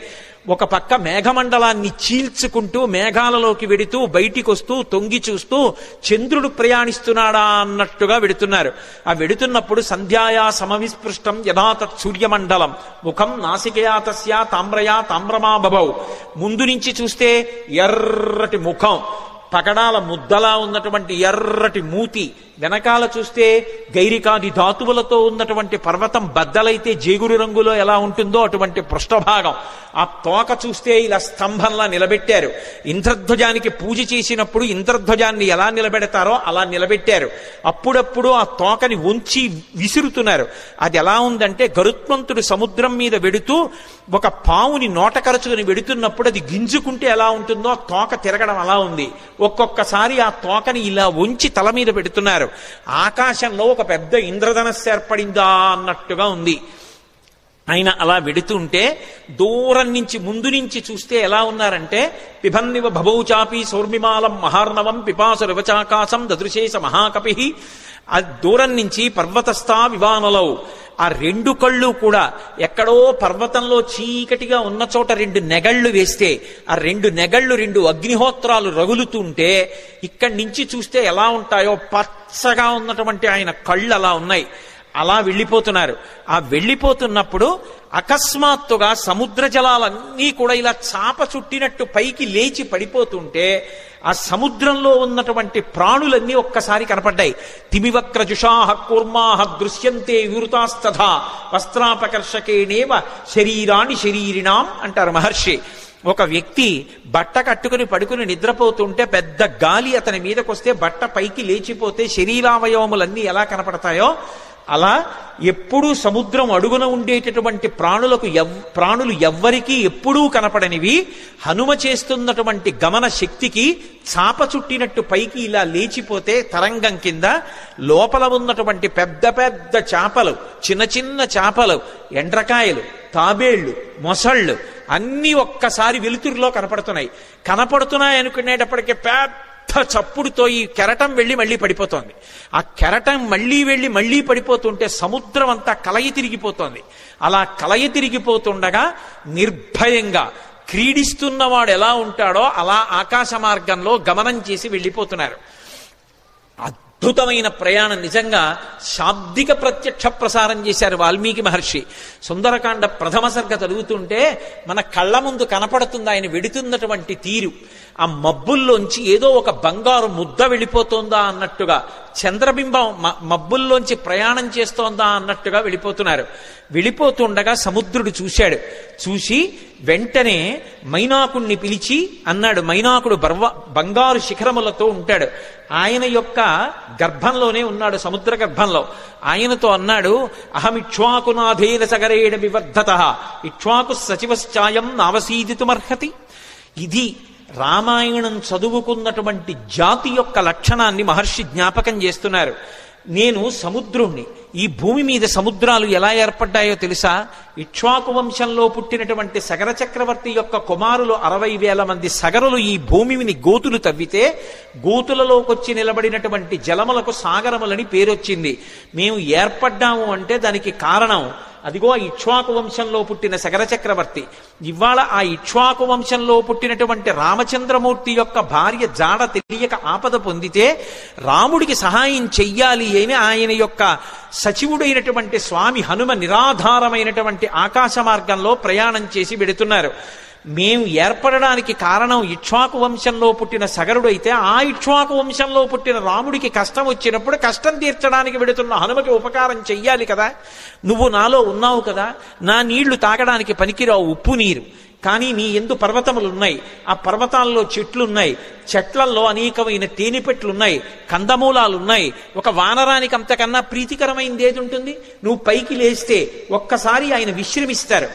ఒక పక్క మేఘమండలాన్ని చీల్చుకుంటూ మేఘాలలోకి వెడుతూ బయటికి వస్తూ తొంగి చూస్తూ చంద్రుడు ప్రయాణిస్తున్నాడా అన్నట్టుగా వెడుతున్నారు. ఆ వెడుతున్నప్పుడు సంధ్యాయా సమవిస్పృష్టం యథాతత్ సూర్యమండలం ముఖం నాసికయా తస్యా తామ్రయా తామ్రమా బభౌ. ముందు నుంచి చూస్తే ఎర్రటి ముఖం, పగడాల ముద్దలా ఉన్నటువంటి ఎర్రటి మూతి, వెనకాల చూస్తే గైరికాది ధాతువులతో ఉన్నటువంటి పర్వతం బద్దలైతే జేగురు రంగులో ఎలా ఉంటుందో అటువంటి పృష్ఠభాగం. ఆ తోక చూస్తే ఇలా స్తంభంలా నిలబెట్టారు. ఇంద్రధ్వజానికి పూజ చేసినప్పుడు ఇంద్రధ్వజాన్ని ఎలా నిలబెడతారో అలా నిలబెట్టారు. అప్పుడప్పుడు ఆ తోకని ఉంచి విసురుతున్నారు. అది ఎలా ఉందంటే గరుత్మంతుడు సముద్రం మీద వెడుతూ ఒక పావుని నోట కరచుకుని వెడుతున్నప్పుడు అది గింజుకుంటే ఎలా ఉంటుందో ఆ తోక తిరగడం అలా ఉంది. ఒక్కొక్కసారి ఆ తోకని ఇలా ఉంచి తల మీద పెడుతున్నారు. ఆకాశంలో ఒక పెద్ద ఇంద్రధనస్సు ఏర్పడిందా అన్నట్టుగా ఉంది. ఆయన అలా వెడుతుంటే దూరం నుంచి ముందు నుంచి చూస్తే ఎలా ఉన్నారంటే పిబన్నివ భవౌచాపి సౌర్మిమాలం మహార్ణవం పిపాసు రవచాకాశం దదృశేష మహాకపి. ఆ దూరం నుంచి పర్వతస్థా వివానలౌ, ఆ రెండు కళ్ళు కూడా ఎక్కడో పర్వతంలో చీకటిగా ఉన్న చోట రెండు నెగళ్ళు వేస్తే ఆ రెండు నెగళ్ళు రెండు అగ్నిహోత్రాలు రగులుతుంటే ఇక్కడి నుంచి చూస్తే ఎలా ఉంటాయో పచ్చగా ఉన్నటువంటి ఆయన కళ్ళు అలా ఉన్నాయి. అలా వెళ్ళిపోతున్నారు. ఆ వెళ్ళిపోతున్నప్పుడు అకస్మాత్తుగా సముద్ర జలాలన్నీ కూడా ఇలా చాప చుట్టినట్టు పైకి లేచి పడిపోతుంటే ఆ సముద్రంలో ఉన్నటువంటి ప్రాణులన్నీ ఒక్కసారి కనపడ్డాయి. తిమివక్రజుషాహ కూర్మాహ దృశ్యంతే వివృతాస్తథా వస్త్రాపకర్షకేణేవ శరీరాణి శరీరిణాం అంటారు మహర్షి. ఒక వ్యక్తి బట్ట కట్టుకుని పడుకుని నిద్రపోతుంటే పెద్ద గాలి అతని మీదకొస్తే బట్ట పైకి లేచిపోతే శరీరావయవములన్నీ ఎలా కనపడతాయో అలా ఎప్పుడూ సముద్రం అడుగున ఉండేటటువంటి ప్రాణులు ఎవ్వరికీ ఎప్పుడూ కనపడనివి హనుమ చేస్తున్నటువంటి గమన శక్తికి చాప చుట్టినట్టు పైకి ఇలా లేచిపోతే తరంగం కింద లోపల ఉన్నటువంటి పెద్ద పెద్ద చేపలు, చిన్న చిన్న చేపలు, ఎండ్రకాయలు, తాబేళ్లు, మొసళ్ళు అన్నీ ఒక్కసారి వెలుతురులో కనపడుతున్నాయి అనుకునేటప్పటికీ పెద్ద చప్పుడుతో ఈ కెరటం వెళ్ళి మళ్ళీ పడిపోతోంది. ఆ కెరటం వెళ్ళి మళ్ళీ పడిపోతుంటే సముద్రం అంతా కలయి తిరిగిపోతోంది. అలా కలయి తిరిగిపోతుండగా నిర్భయంగా క్రీడిస్తున్నవాడు ఎలా ఉంటాడో అలా ఆకాశ మార్గంలో గమనం చేసి వెళ్ళిపోతున్నారు. అద్భుతమైన ప్రయాణం. నిజంగా శాబ్దిక ప్రత్యక్ష ప్రసారం చేశారు వాల్మీకి మహర్షి. సుందరకాండ ప్రథమ సర్గ చదువుతుంటే మన కళ్ళ ముందు కనపడుతుంది ఆయన వెడుతున్నటువంటి తీరు. ఆ మబ్బుల్లోంచి ఏదో ఒక బంగారు ముద్ద వెళ్ళిపోతోందా అన్నట్టుగా, చంద్రబింబం మబ్బుల్లోంచి ప్రయాణం చేస్తోందా అన్నట్టుగా వెళ్ళిపోతున్నారు. వెళ్ళిపోతుండగా సముద్రుడు చూశాడు. చూసి వెంటనే మైనాకుణ్ణి పిలిచి అన్నాడు. మైనాకుడు బంగారు శిఖరములతో ఉంటాడు. ఆయన యొక్క గర్భంలోనే ఉన్నాడు, సముద్ర గర్భంలో. ఆయనతో అన్నాడు, అహమిక్ష్వాకునాథేన సగరేణ వివర్ధత ఇక్ష్వాకు సచివశ్చాయం నావసీదితుమర్హతి. ఇది రామాయణం చదువుకున్నటువంటి జాతి యొక్క లక్షణాన్ని మహర్షి జ్ఞాపకం చేస్తున్నారు. నేను సముద్రుణ్ణి. ఈ భూమి మీద సముద్రాలు ఎలా ఏర్పడ్డాయో తెలుసా? ఇక్ష్వాకు వంశంలో పుట్టినటువంటి సగర చక్రవర్తి యొక్క కుమారులు 60,000 మంది సగరులు ఈ భూమిని గోతులు తవ్వితే గోతులలోకొచ్చి నిలబడినటువంటి జలములకు సాగరములని పేరొచ్చింది. మేము ఏర్పడ్డాము అంటే దానికి కారణం అదిగో ఇక్ష్వాకు వంశంలో పుట్టిన సగర చక్రవర్తి. ఇవాళ ఆ ఇక్ష్వాకు వంశంలో పుట్టినటువంటి రామచంద్రమూర్తి యొక్క భార్య జాడ తెలియక ఆపద పొందితే రాముడికి సహాయం చెయ్యాలి అని ఆయన యొక్క సచివుడైనటువంటి స్వామి హనుమ నిరాధారమైనటువంటి ఆకాశ మార్గంలో ప్రయాణం చేసి వెడుతున్నారు. మేము ఏర్పడడానికి కారణం ఇక్ష్వాకు వంశంలో పుట్టిన సగరుడైతే ఆ ఇక్ష్వాకు వంశంలో పుట్టిన రాముడికి కష్టం వచ్చినప్పుడు కష్టం తీర్చడానికి వెడుతున్న హనుమకి ఉపకారం చెయ్యాలి కదా. నువ్వు నాలో ఉన్నావు కదా, నా నీళ్లు తాగడానికి పనికిరావు, ఉప్పు నీరు. కానీ నీ ఎందు పర్వతములున్నాయి, ఆ పర్వతాల్లో చెట్లున్నాయి, చెట్లల్లో అనేకమైన తేనెపెట్లున్నాయి, కందమూలాలున్నాయి. ఒక వానరానికి అంతకన్నా ప్రీతికరమైంది ఏది ఉంటుంది? నువ్వు పైకి లేస్తే ఒక్కసారి ఆయన విశ్రమిస్తారు.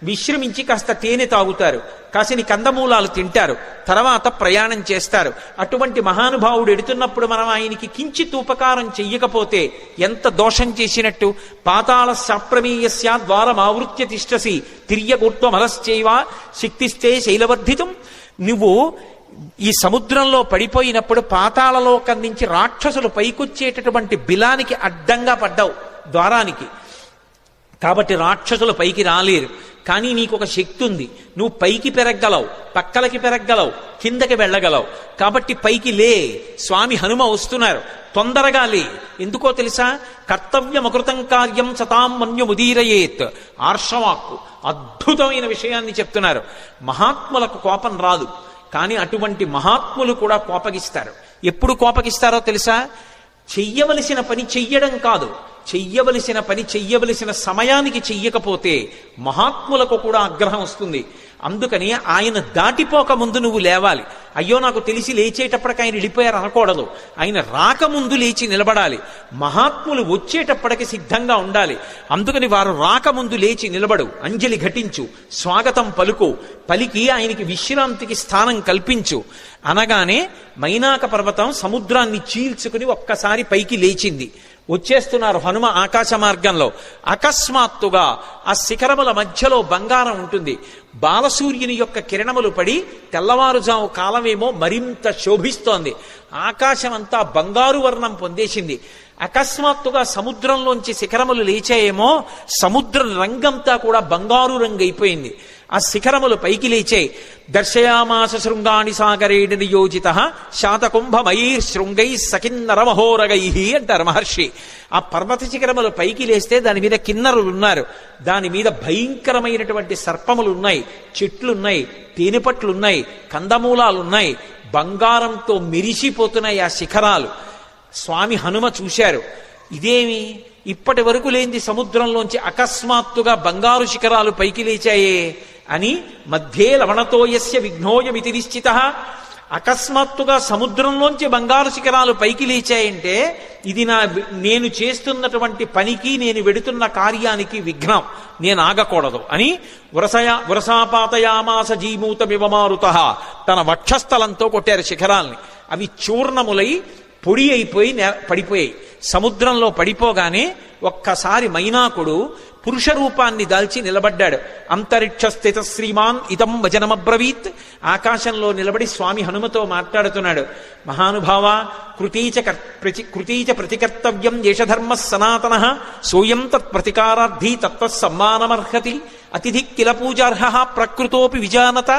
విశ్రమించి కాస్త తేనె తాగుతారు, కాసిని కందమూలాలు తింటారు, తర్వాత ప్రయాణం చేస్తారు. అటువంటి మహానుభావుడు ఎడుతున్నప్పుడు మనం ఆయనకి కించిత్ ఉపకారం చెయ్యకపోతే ఎంత దోషం చేసినట్టు. పాతాళ శాప్రమేయస్యా ద్వారమావృత్య తిష్టసి తిర్యగూర్త్వమలశ్చైవ శక్తిస్తే శైలవర్ధితం. నువ్వు ఈ సముద్రంలో పడిపోయినప్పుడు పాతాళలోకం నుంచి రాక్షసులు పైకొచ్చేటటువంటి బిలానికి అడ్డంగా పడ్డావు ద్వారానికి. కాబట్టి రాక్షసులు పైకి రాలేరు. కానీ నీకు ఒక శక్తి ఉంది, నువ్వు పైకి పెరగలవు, పక్కలకి పెరగలవు, కిందకి వెళ్ళగలవు. కాబట్టి పైకి లే. స్వామి హనుమ వస్తున్నారు, తొందరగా లే. ఎందుకో తెలుసా? కర్తవ్యమకృతం కార్యం సతాం మన్యుముదీరయేత్. ఆర్షవాక్కు అద్భుతమైన విషయాన్ని చెప్తున్నారు. మహాత్ములకు కోపం రాదు, కానీ అటువంటి మహాత్ములు కూడా కోపగిస్తారు. ఎప్పుడు కోపగిస్తారో తెలుసా? చెయ్యవలసిన పని చెయ్యడం కాదు, చెయ్యవలసిన పని చెయ్యవలసిన సమయానికి చెయ్యకపోతే మహాత్ములకు కూడా ఆగ్రహం వస్తుంది. అందుకని ఆయన దాటిపోక ముందు నువ్వు లేవాలి. అయ్యో నాకు తెలిసి లేచేటప్పటికి ఆయన వెళ్ళిపోయారు అనకూడదు. ఆయన రాకముందు లేచి నిలబడాలి. మహాత్ములు వచ్చేటప్పటికి సిద్ధంగా ఉండాలి. అందుకని వారు రాకముందు లేచి నిలబడు, అంజలి ఘటించు, స్వాగతం పలుకు, పలికి ఆయనకి విశ్రాంతికి స్థానం కల్పించు అనగానే మైనాక పర్వతం సముద్రాన్ని చీల్చుకుని ఒక్కసారి పైకి లేచింది. వచ్చేస్తున్నారు హనుమ ఆకాశ మార్గంలో. అకస్మాత్తుగా ఆ శిఖరముల మధ్యలో బంగారం ఉంటుంది. బాలసూర్యుని యొక్క కిరణములు పడి తెల్లవారుజాము కాలమేమో మరింత శోభిస్తోంది. ఆకాశం అంతా బంగారు వర్ణం పొందేసింది. అకస్మాత్తుగా సముద్రంలోంచి శిఖరములు లేచాయేమో, సముద్ర రంగంతా కూడా బంగారు రంగు అయిపోయింది. ఆ శిఖరములు పైకి లేచాయి. దర్శయామాస శృంగాణి సాగరేణ నియోజిత శాతకుంభమయీర్ శృంగై సకిన్నరమహోరగై అంటారు మహర్షి. ఆ పర్వత శిఖరములు పైకి లేస్తే దాని మీద కిన్నరులు ఉన్నారు, దాని మీద భయంకరమైనటువంటి సర్పములు ఉన్నాయి, చెట్లున్నాయి, తేనెపట్లున్నాయి, కందమూలాలున్నాయి, బంగారంతో మెరిసిపోతున్నాయి ఆ శిఖరాలు. స్వామి హనుమ చూశారు, ఇదేమి ఇప్పటి వరకు లేనిది సముద్రంలోంచి అకస్మాత్తుగా బంగారు శిఖరాలు పైకి లేచాయే అని. మధ్యే లవణతోయస్య విఘ్నోయమితి నిశ్చిత. అకస్మాత్తుగా సముద్రంలోంచి బంగారు శిఖరాలు పైకి లేచాయంటే ఇది నేను చేస్తున్నటువంటి పనికి, నేను వెడుతున్న కార్యానికి విఘ్నం, నేను ఆగకూడదు అని వరసాపాతయామాస జీమూతమివమారుత తన వక్షస్థలంతో కొట్టారు శిఖరాల్ని. అవి చూర్ణములై పొడి అయిపోయి పడిపోయాయి. సముద్రంలో పడిపోగానే ఒక్కసారి మైనాకుడు పురుష రూపాన్ని దాల్చి నిలబడ్డాడు. అంతరిక్ష స్థిత శ్రీమాన్ ఇదం వచనమబ్రవీత్. ఆకాశంలో నిలబడి స్వామి హనుమతో మాట్లాడుతున్నాడు. మహానుభావ, కృతీచ ప్రతికర్తవ్యం దేశధర్మ సనాతన సోయం తత్ ప్రతికారార్థీ తత్వసమ్మానమర్హతి అతిథి కిల పూజార్హ ప్రకృతోపి విజానత.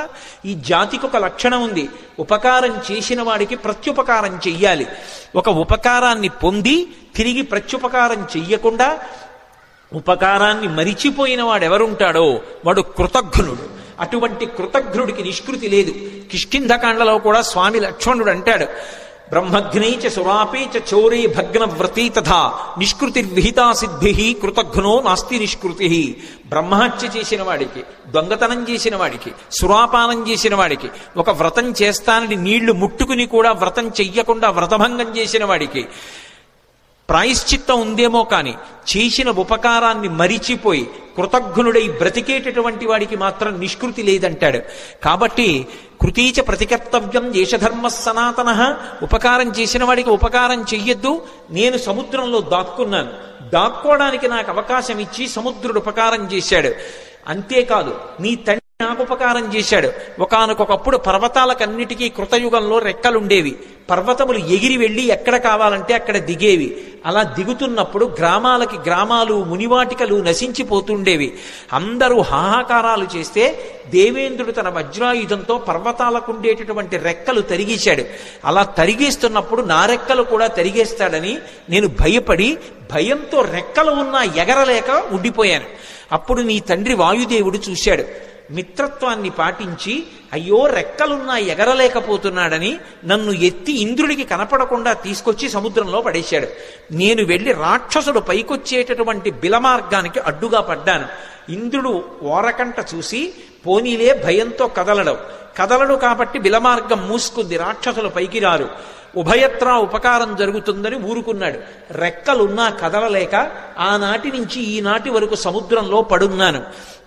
ఈ జాతికి ఒక లక్షణం ఉంది, ఉపకారం చేసిన వాడికి ప్రత్యుపకారం చెయ్యాలి. ఒక ఉపకారాన్ని పొంది తిరిగి ప్రత్యుపకారం చెయ్యకుండా ఉపకారాన్ని మరిచిపోయిన వాడెవరుంటాడో వాడు కృతఘ్నుడు. అటువంటి కృతఘ్నుడికి నిష్కృతి లేదు. కిష్కింధకాండలో కూడా స్వామి లక్ష్మణుడు అంటాడు, బ్రహ్మఘ్నైచ సురాపేచ చోరే భగ్నవ్రతీ తథా నిష్కృతిర్విహితా సిద్ధి కృతఘ్నో నాస్తి నిష్కృతి. బ్రహ్మహత్య చేసిన వాడికి, దొంగతనం చేసిన వాడికి, సురాపానం చేసిన వాడికి, ఒక వ్రతం చేస్తానని నీళ్లు ముట్టుకుని కూడా వ్రతం చెయ్యకుండా వ్రతభంగం చేసిన వాడికి ప్రాయశ్చిత్తం ఉందేమో కానీ చేసిన ఉపకారాన్ని మరిచిపోయి కృతఘ్నుడై బ్రతికేటటువంటి వాడికి మాత్రం నిష్కృతి లేదంటాడు. కాబట్టి కృతీచ ప్రతికర్తవ్యం దేశధర్మ సనాతన. ఉపకారం చేసిన వాడికి ఉపకారం చెయ్యొద్దు. నేను సముద్రంలో దాక్కున్నాను, దాక్కోవడానికి నాకు అవకాశం ఇచ్చి సముద్రుడు ఉపకారం చేశాడు. అంతేకాదు, నీ తండ్రి నాకు ఉపకారం చేశాడు. ఒకానొకప్పుడు పర్వతాలకన్నిటికీ కృతయుగంలో రెక్కలుండేవి. పర్వతములు ఎగిరి వెళ్ళి ఎక్కడ కావాలంటే అక్కడ దిగేవి. అలా దిగుతున్నప్పుడు గ్రామాలకి గ్రామాలు, మునివాటికలు నశించిపోతుండేవి. అందరూ హాహాకారాలు చేస్తే దేవేంద్రుడు తన వజ్రాయుధంతో పర్వతాలకుండేటటువంటి రెక్కలు తరిగేశాడు. అలా తరిగేస్తున్నప్పుడు నా రెక్కలు కూడా తరిగేస్తాడని నేను భయపడి భయంతో రెక్కలు ఉన్నా ఎగరలేక ఉండిపోయాను. అప్పుడు నీ తండ్రి వాయుదేవుడు చూశాడు, మిత్రత్వాన్ని పాటించి అయ్యో రెక్కలున్నా ఎగరలేకపోతున్నాడని నన్ను ఎత్తి ఇంద్రుడికి కనపడకుండా తీసుకొచ్చి సముద్రంలో పడేశాడు. నేను వెళ్ళి రాక్షసుడు పైకొచ్చేటటువంటి బిలమార్గానికి అడ్డుగా పడ్డాను. ఇంద్రుడు ఓరకంట చూసి పోనీలే భయంతో కదలడు కాబట్టి బిలమార్గం మూసుకుంది, రాక్షసులు పైకి రారు. ఉభయత్రా ఉపకారం జరుగుతుందని ఊరుకున్నాడు. రెక్కలున్నా కదలలేక ఆనాటి నుంచి ఈనాటి వరకు సముద్రంలో పడున్నాను.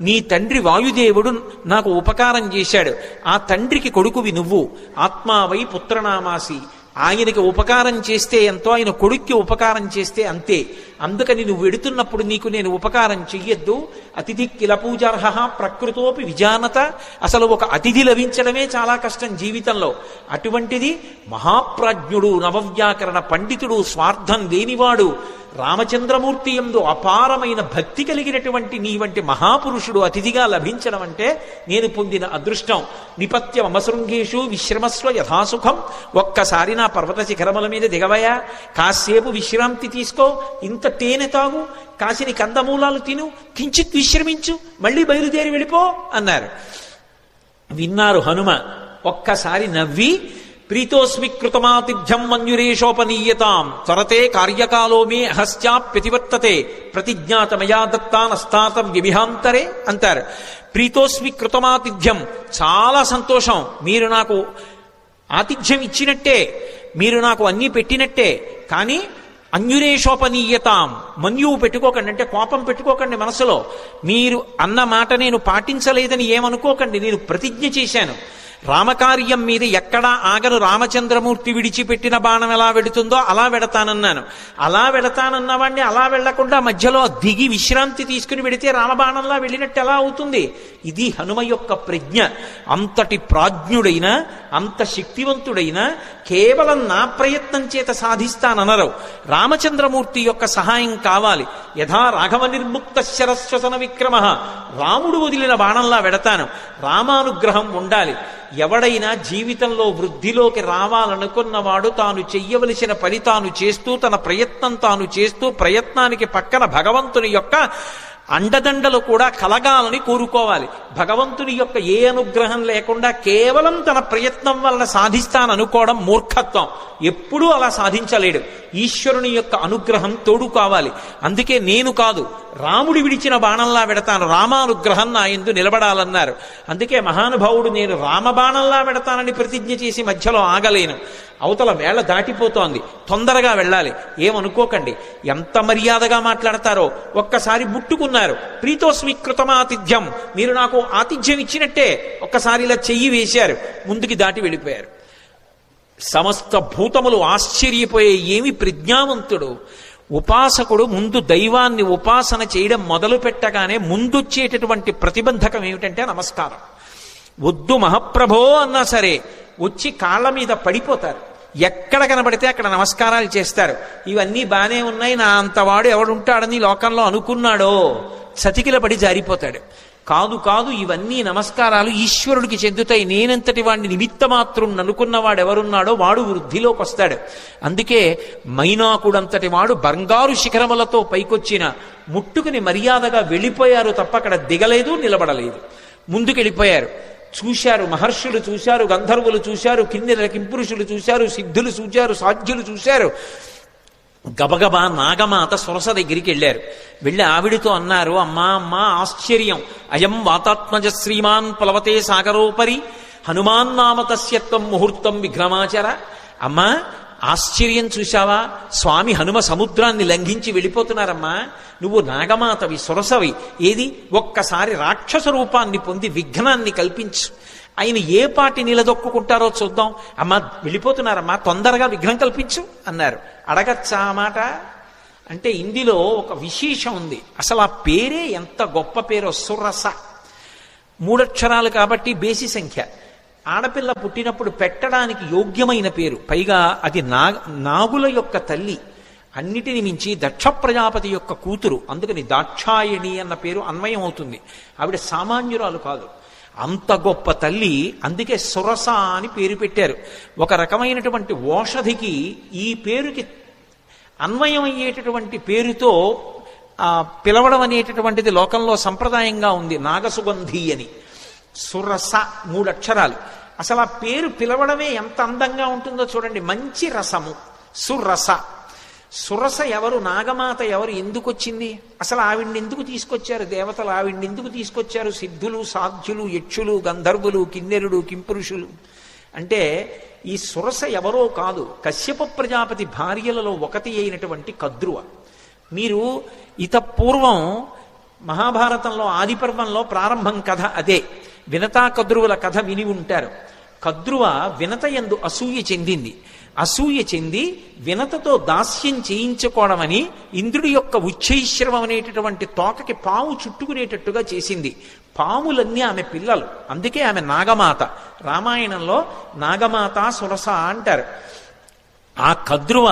నీ తండ్రి వాయుదేవుడు నాకు ఉపకారం చేశాడు. ఆ తండ్రికి కొడుకువి నువ్వు. ఆత్మావై పుత్రనామాసి. ఆయనకి ఉపకారం చేస్తే ఎంతో, ఆయన కొడుక్కి ఉపకారం చేస్తే అంతే. అందుకని నువ్వు వెడుతున్నప్పుడు నీకు నేను ఉపకారం చెయ్యొద్దు. అతిథి కిల పూజార్హ ప్రకృతోపి విజానత. అసలు ఒక అతిథి లభించడమే చాలా కష్టం జీవితంలో. అటువంటిది మహాప్రాజ్ఞుడు, నవవ్యాకరణ పండితుడు, స్వార్థం లేనివాడు, రామచంద్రమూర్తి యందు అపారమైన భక్తి కలిగినటువంటి నీ వంటి మహాపురుషుడు అతిథిగా లభించడం అంటే నేను పొందిన అదృష్టం. నిపత్య మమశృంగేషు విశ్రమస్వ యథాసుఖం. ఒక్కసారి నా పర్వత శిఖరముల మీద దిగవయా, కాసేపు విశ్రాంతి తీసుకో, ఇంత తేనె తాగు, కాసిని కందమూలాలు తిను, కించిత్ విశ్రమించు, మళ్ళీ బయలుదేరి వెళ్ళిపో అన్నారు. విన్నారు హనుమ. ఒక్కసారి నవ్వి ప్రీతోస్మి కృతమాతిథ్యం మన్యురేషోపనీయతాం త్వరతే కార్యకాలో మే అహస్యాప్యతివర్తతే ప్రతిజ్ఞాతమయా దత్తానస్తాతం వ్యభిహాంతరే అంటారు. ప్రీతోస్మి కృతమాతిథ్యం, చాలా సంతోషం, మీరు నాకు ఆతిథ్యం ఇచ్చినట్టే, మీరు నాకు అన్నీ పెట్టినట్టే, కానీ అన్యురేషోపనీయతాం, మన్యువు పెట్టుకోకండి, అంటే కోపం పెట్టుకోకండి మనసులో. మీరు అన్న మాట నేను పాటించలేదని ఏమనుకోకండి, నేను ప్రతిజ్ఞ చేశాను. రామకార్యం మీద ఎక్కడా ఆగను, రామచంద్రమూర్తి విడిచిపెట్టిన బాణం ఎలా వెడుతుందో అలా వెడతానన్నాను. అలా వెడతానన్నవాడిని అలా వెళ్లకుండా మధ్యలో దిగి విశ్రాంతి తీసుకుని వెడితే రామబాణంలా వెళ్ళినట్టు ఎలా అవుతుంది? ఇది హనుమ యొక్క ప్రజ్ఞ. అంతటి ప్రాజ్ఞుడైన, అంత శక్తివంతుడైన కేవలం నా ప్రయత్నం చేత సాధిస్తాననరు. రామచంద్రమూర్తి యొక్క సహాయం కావాలి. యథా రాఘవ నిర్ముక్త శరశ్వసన విక్రమ, రాముడు వదిలిన బాణంలా వెడతాను. రామానుగ్రహం ఉండాలి. ఎవడైనా జీవితంలో వృద్ధిలోకి రావాలనుకున్నవాడు తాను చెయ్యవలసిన పని తాను చేస్తూ, తన ప్రయత్నం తాను చేస్తూ, ప్రయత్నానికి పక్కన భగవంతుని యొక్క అండదండలు కూడా కలగాలని కోరుకోవాలి. భగవంతుని యొక్క ఏ అనుగ్రహం లేకుండా కేవలం తన ప్రయత్నం వలన సాధిస్తాననుకోవడం మూర్ఖత్వం. ఎప్పుడూ అలా సాధించలేడు. ఈశ్వరుని యొక్క అనుగ్రహం తోడు కావాలి. అందుకే నేను కాదు, రాముడి విడిచిన బాణంలా వెడతాను, రామానుగ్రహం నా యందు నిలబడాలన్నారు. అందుకే మహానుభావుడు నేను రామబాణంలా వెడతానని ప్రతిజ్ఞ చేసి మధ్యలో ఆగలేను. అవతల వేళ దాటిపోతోంది, తొందరగా వెళ్ళాలి. ఏమనుకోకండి, ఎంత మర్యాదగా మాట్లాడతారో. ఒక్కసారి ముట్టుకున్నారు, ప్రీతోస్మి కృతమాతిథ్యం, మీరు నాకు ఆతిథ్యం ఇచ్చినట్టే. ఒక్కసారి ఇలా చెయ్యి వేశారు, ముందుకి దాటి వెళ్ళిపోయారు. సమస్త భూతములు ఆశ్చర్యపోయే, ఏమి ప్రజ్ఞావంతుడు! ఉపాసకుడు ముందు దైవాన్ని ఉపాసన చేయడం మొదలు పెట్టగానే ముందొచ్చేటటువంటి ప్రతిబంధకం ఏమిటంటే నమస్కారం. వద్దు మహాప్రభో అన్నా సరే వచ్చి కాళ్ళ మీద పడిపోతారు. ఎక్కడ కనబడితే అక్కడ నమస్కారాలు చేస్తారు. ఇవన్నీ బానే ఉన్నాయి, నా అంతవాడు ఎవడుంటాడని లోకంలో అనుకున్నాడో చతికిల పడి జారిపోతాడు. కాదు కాదు, ఇవన్నీ నమస్కారాలు ఈశ్వరుడికి చెందుతాయి. నేనంతటి వాడిని నిమిత్త మాత్రం అనుకున్నవాడు ఎవరున్నాడో వాడు వృద్ధిలోకి వస్తాడు. అందుకే మైనాకుడంతటి వాడు బంగారు శిఖరములతో పైకొచ్చిన ముట్టుకుని మర్యాదగా వెళ్ళిపోయారు తప్ప అక్కడ దిగలేదు, నిలబడలేదు. ముందుకెళ్ళిపోయారు. చూశారు, మహర్షులు చూశారు, గంధర్వులు చూశారు, కిన్నెర కింపురుషులు చూశారు, సిద్ధులు చూశారు, సాధ్యులు చూశారు. గబగబా నాగమాత సురస దగ్గరికి వెళ్ళారు. వెళ్ళి ఆవిడితో అన్నారు, అమ్మా అమ్మా ఆశ్చర్యం, అయం వాతాత్మజ శ్రీమాన్ ప్లవతే సాగరోపరి హనుమాన్ నామ తస్యత్వం ముహూర్తం విఘ్నమాచర. అమ్మా ఆశ్చర్యం చూశావా? స్వామి హనుమ సముద్రాన్ని లంఘించి వెళ్ళిపోతున్నారమ్మా. నువ్వు నాగమాతవి, సురసవి. ఏది ఒక్కసారి రాక్షస రూపాన్ని పొంది విఘ్నాన్ని కల్పించు. ఆయన ఏ పాటి నిలదొక్కుంటారో చూద్దాం. అమ్మ వెళ్ళిపోతున్నారమ్మా, తొందరగా విఘ్నం కల్పించు అన్నారు. అడగచ్చా మాట అంటే ఇందులో ఒక విశేషం ఉంది. అసలు ఆ పేరే ఎంత గొప్ప పేరో, సురస. 3 అక్షరాలు కాబట్టి బేసి సంఖ్య. ఆడపిల్ల పుట్టినప్పుడు పెట్టడానికి యోగ్యమైన పేరు. పైగా అది నాగుల యొక్క తల్లి, అన్నిటిని మించి దక్ష ప్రజాపతి యొక్క కూతురు. అందుకని దాక్షాయణి అన్న పేరు అన్వయం అవుతుంది. ఆవిడ సామాన్యురాలు కాదు, అంత గొప్ప తల్లి. అందుకే సురస అని పేరు పెట్టారు. ఒక రకమైనటువంటి ఓషధికి ఈ పేరుకి అన్వయం అయ్యేటటువంటి పేరుతో పిలవడం అనేటటువంటిది లోకంలో సంప్రదాయంగా ఉంది. నాగసుగంధి అని. సురస 3 అక్షరాలు. అసలు ఆ పేరు పిలవడమే ఎంత అందంగా ఉంటుందో చూడండి. మంచి రసము, సురస. సురస ఎవరు? నాగమాత ఎవరు? ఎందుకు వచ్చింది? అసలు ఆవిడ్ని ఎందుకు తీసుకొచ్చారు దేవతలు? ఆవిడ్ని ఎందుకు తీసుకొచ్చారు సిద్ధులు, సాధ్యులు, యక్షులు, గంధర్వులు, కిన్నెరుడు, కింపురుషులు? అంటే ఈ సురస ఎవరో కాదు, కశ్యప ప్రజాపతి భార్యలలో ఒకటి అయినటువంటి కద్రువ. మీరు పూర్వం మహాభారతంలో ఆదిపర్వంలో ప్రారంభం కథ అదే. వినతా కద్రువుల కథ విని ఉంటారు. కద్రువ వినతయందు అసూయ చెందింది. అసూయ చెంది వినతతో దాస్యం చేయించుకోవడమని ఇంద్రుడి యొక్క ఉచ్చైశ్రవం అనేటటువంటి తోకకి పాము చుట్టుకునేటట్టుగా చేసింది. పాములన్నీ ఆమె పిల్లలు, అందుకే ఆమె నాగమాత. రామాయణంలో నాగమాత సురస అంటారు. ఆ కద్రువ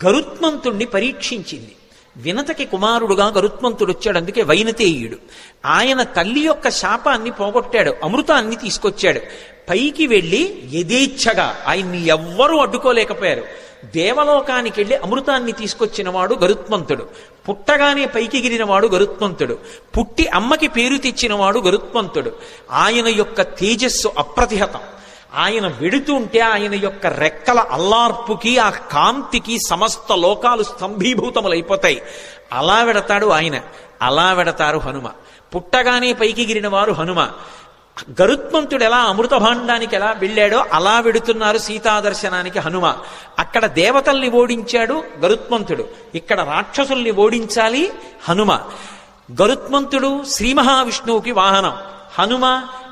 గరుత్మంతుణ్ణి పరీక్షించింది. వినతకి కుమారుడుగా గరుత్మంతుడు వచ్చాడు, అందుకే వైనతేయుడు. ఆయన తల్లి యొక్క శాపాన్ని పోగొట్టాడు, అమృతాన్ని తీసుకొచ్చాడు. పైకి వెళ్ళి యథేచ్ఛగా ఆయన్ని ఎవ్వరూ అడ్డుకోలేకపోయారు. దేవలోకానికి వెళ్ళి అమృతాన్ని తీసుకొచ్చిన వాడు గరుత్మంతుడు. పుట్టగానే పైకి గిరినవాడు గరుత్మంతుడు. పుట్టి అమ్మకి పేరు తెచ్చినవాడు గరుత్మంతుడు. ఆయన యొక్క తేజస్సు అప్రతిహతం. ఆయన వెడుతుంటే ఆయన యొక్క రెక్కల అల్లార్పుకి ఆ కాంతికి సమస్త లోకాలు స్తంభీభూతములైపోతాయి. అలా వెడతాడు ఆయన, అలా వెడతారు హనుమ. పుట్టగానే పైకి గిరిన వారు హనుమ. గరుత్మంతుడు ఎలా అమృత భాండానికి ఎలా వెళ్ళాడో అలా వెడుతున్నారు సీతాదర్శనానికి హనుమ. అక్కడ దేవతల్ని ఓడించాడు గరుత్మంతుడు, ఇక్కడ రాక్షసుల్ని ఓడించాలి హనుమ. గరుత్మంతుడు శ్రీ మహావిష్ణువుకి వాహనం, హనుమ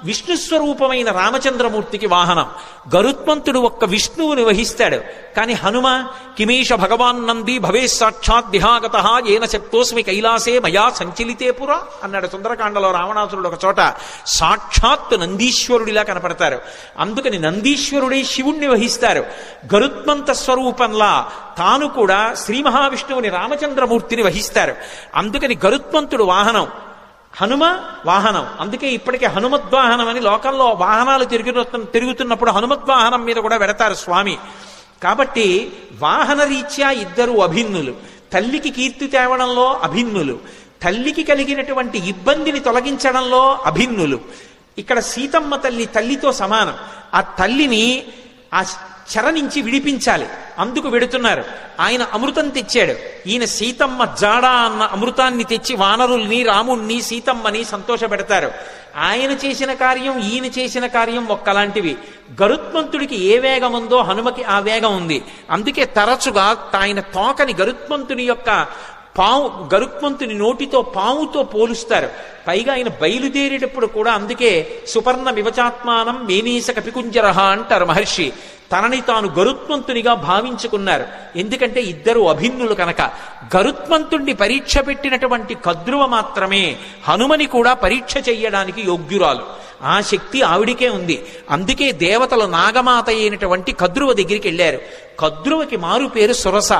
విష్ణుస్వరూపమైన రామచంద్రమూర్తికి వాహనం. గరుత్మంతుడు ఒక్క విష్ణువుని వహిస్తాడు, కానీ హనుమ కిమేష భగవాన్ నంది భవే సాక్షాత్ దిహాగత ఏన శక్తోస్మి కైలాసే మయా సంచలితే పురా అన్నాడు సుందరకాండలో రావణాసురుడు ఒక చోట. సాక్షాత్ నందీశ్వరుడిలా కనపడతారు. అందుకని నందీశ్వరుడే శివుణ్ణి వహిస్తారు. గరుత్మంత స్వరూపంలా తాను కూడా శ్రీ మహావిష్ణువుని రామచంద్రమూర్తిని వహిస్తారు. అందుకని గరుత్మంతుడు వాహనం, హనుమ వాహనం. అందుకే ఇప్పటికే హనుమద్వాహనం అని లోకంలో వాహనాలు తిరుగుతున్నప్పుడు హనుమద్వాహనం మీద కూడా వెడతారు స్వామి. కాబట్టి వాహన రీత్యా ఇద్దరు అభిన్నులు. తల్లికి కీర్తి తేవడంలో అభిన్నులు, తల్లికి కలిగినటువంటి ఇబ్బందిని తొలగించడంలో అభిన్నులు. ఇక్కడ సీతమ్మ తల్లి తల్లితో సమానం. ఆ తల్లిని ఆ చెర నుంచి విడిపించాలి, అందుకు వెడుతున్నారు. ఆయన అమృతం తెచ్చాడు, ఈయన సీతమ్మ జాడ అన్న అమృతాన్ని తెచ్చి వానరుల్ని రాముణ్ణి సీతమ్మని సంతోషపెడతారు. ఆయన చేసిన కార్యం ఈయన చేసిన కార్యం ఒక్కలాంటివి. గరుత్మంతుడికి ఏ వేగం ఉందో హనుమకి ఆ వేగం ఉంది. అందుకే తరచుగా ఆయన తోకని గరుత్మంతుని నోటితో పాముతో పోలుస్తారు. పైగా ఆయన బయలుదేరేటప్పుడు కూడా అందుకే సుపర్ణ వివచాత్మానం మేనీస కపికుంజరహ అంటారు మహర్షి. తనని తాను గరుత్మంతునిగా భావించుకున్నారు. ఎందుకంటే ఇద్దరు అభిన్నులు కనుక. గరుత్మంతుణ్ణి పరీక్ష పెట్టినటువంటి కద్రువ మాత్రమే హనుమని కూడా పరీక్ష చెయ్యడానికి యోగ్యురాలు. ఆ శక్తి ఆవిడికే ఉంది. అందుకే దేవతలు నాగమాత అయినటువంటి కద్రువ దగ్గరికి వెళ్ళారు. కద్రువకి మారు పేరు సురస.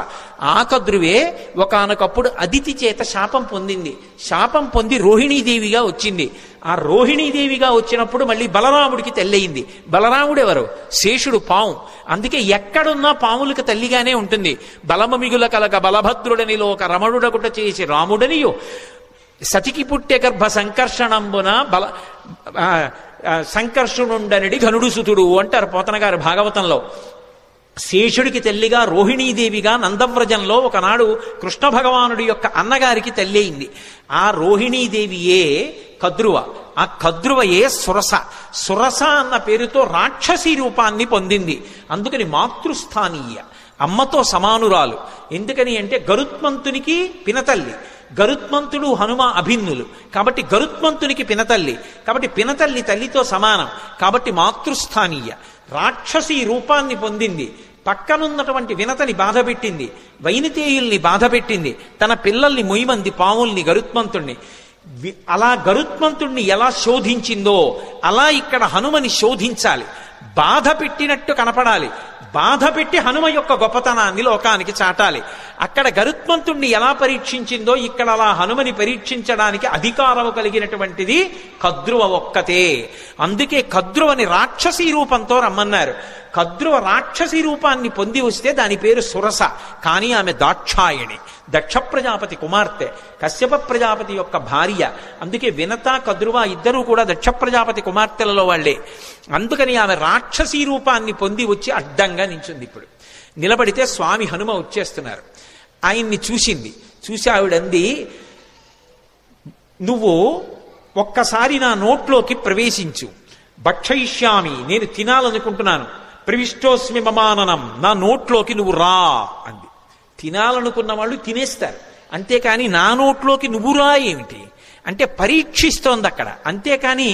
ఆ కద్రువే ఒకానొకప్పుడు అదితి చేత శాపం పొందింది. శాపం పొంది రోహిణీదేవిగా వచ్చింది. ఆ రోహిణీదేవిగా వచ్చినప్పుడు మళ్ళీ బలరాముడికి తల్లయింది. బలరాముడు ఎవరు? శేషుడు, పాము. అందుకే ఎక్కడున్నా పాములకు తల్లిగానే ఉంటుంది. బలమమిగుల కలగ బలభద్రుడనిలో ఒక రమణుడకుట చేసి రాముడనియో సతికి పుట్టె గర్భ సంకర్షణంబున సంకర్షణుండనిడి ఘనుడు సుతుడు అంటారు పోతన గారు భాగవతంలో. శేషుడికి తల్లిగా రోహిణీదేవిగా నందవ్రజంలో ఒకనాడు కృష్ణ భగవానుడి యొక్క అన్నగారికి తల్లి అయింది. ఆ రోహిణీదేవియే కద్రువ. ఆ కద్రువయే సురస. సురస అన్న పేరుతో రాక్షసీ రూపాన్ని పొందింది. అందుకని మాతృస్థానీయ, అమ్మతో సమానురాలు. ఎందుకని అంటే గరుత్మంతునికి పినతల్లి, గరుత్మంతుడు హనుమ అభిన్నులు కాబట్టి గరుత్మంతునికి పినతల్లి, కాబట్టి పినతల్లి తల్లితో సమానం, కాబట్టి మాతృస్థానీయ. రాక్షసీ రూపాన్ని పొందింది. పక్కనున్నటువంటి వినతని బాధపెట్టింది, వైనతేయుల్ని బాధపెట్టింది, తన పిల్లల్ని మొయ్యమంది పాముల్ని, గరుత్మంతుణ్ణి. అలా గరుత్మంతుణ్ణి ఎలా శోధించిందో అలా ఇక్కడ హనుమని శోధించాలి. బాధ పెట్టినట్టు కనపడాలి, బాధ పెట్టి హనుమ యొక్క గొప్పతనాన్ని లోకానికి చాటాలి. అక్కడ గరుత్మంతుణ్ణి ఎలా పరీక్షించిందో ఇక్కడ అలా హనుమని పరీక్షించడానికి అధికారము కలిగినటువంటిది కద్రువ ఒక్కతే. అందుకే కద్రువని రాక్షసీ రూపంతో రమ్మన్నారు. కద్రువ రాక్షసీ రూపాన్ని పొంది వస్తే దాని పేరు సురస. కానీ ఆమె దాక్షాయణి, దక్ష ప్రజాపతి కుమార్తె, కశ్యప ప్రజాపతి యొక్క భార్య. అందుకే వినత కద్రువ ఇద్దరూ కూడా దక్ష ప్రజాపతి కుమార్తెలలో వాళ్లే. అందుకని ఆమె రాక్షసీ రూపాన్ని పొంది వచ్చి అడ్డంగా నించుంది. ఇప్పుడు నిలబడితే స్వామి హనుమ వచ్చేస్తున్నారు. ఆయన్ని చూసింది. చూసి ఆవిడంది, నువ్వు ఒక్కసారి నా నోట్లోకి ప్రవేశించు, భక్షయిష్యామి, నేను తినాలనుకుంటున్నాను, ప్రవిష్టోస్మి మమాననం, నా నోట్లోకి నువ్వు రా అంది. తినాలనుకున్న వాళ్ళు తినేస్తారు, అంతేకాని నా నోట్లోకి నువ్వు రా ఏమిటి అంటే పరీక్షిస్తోంది అక్కడ. అంతేకాని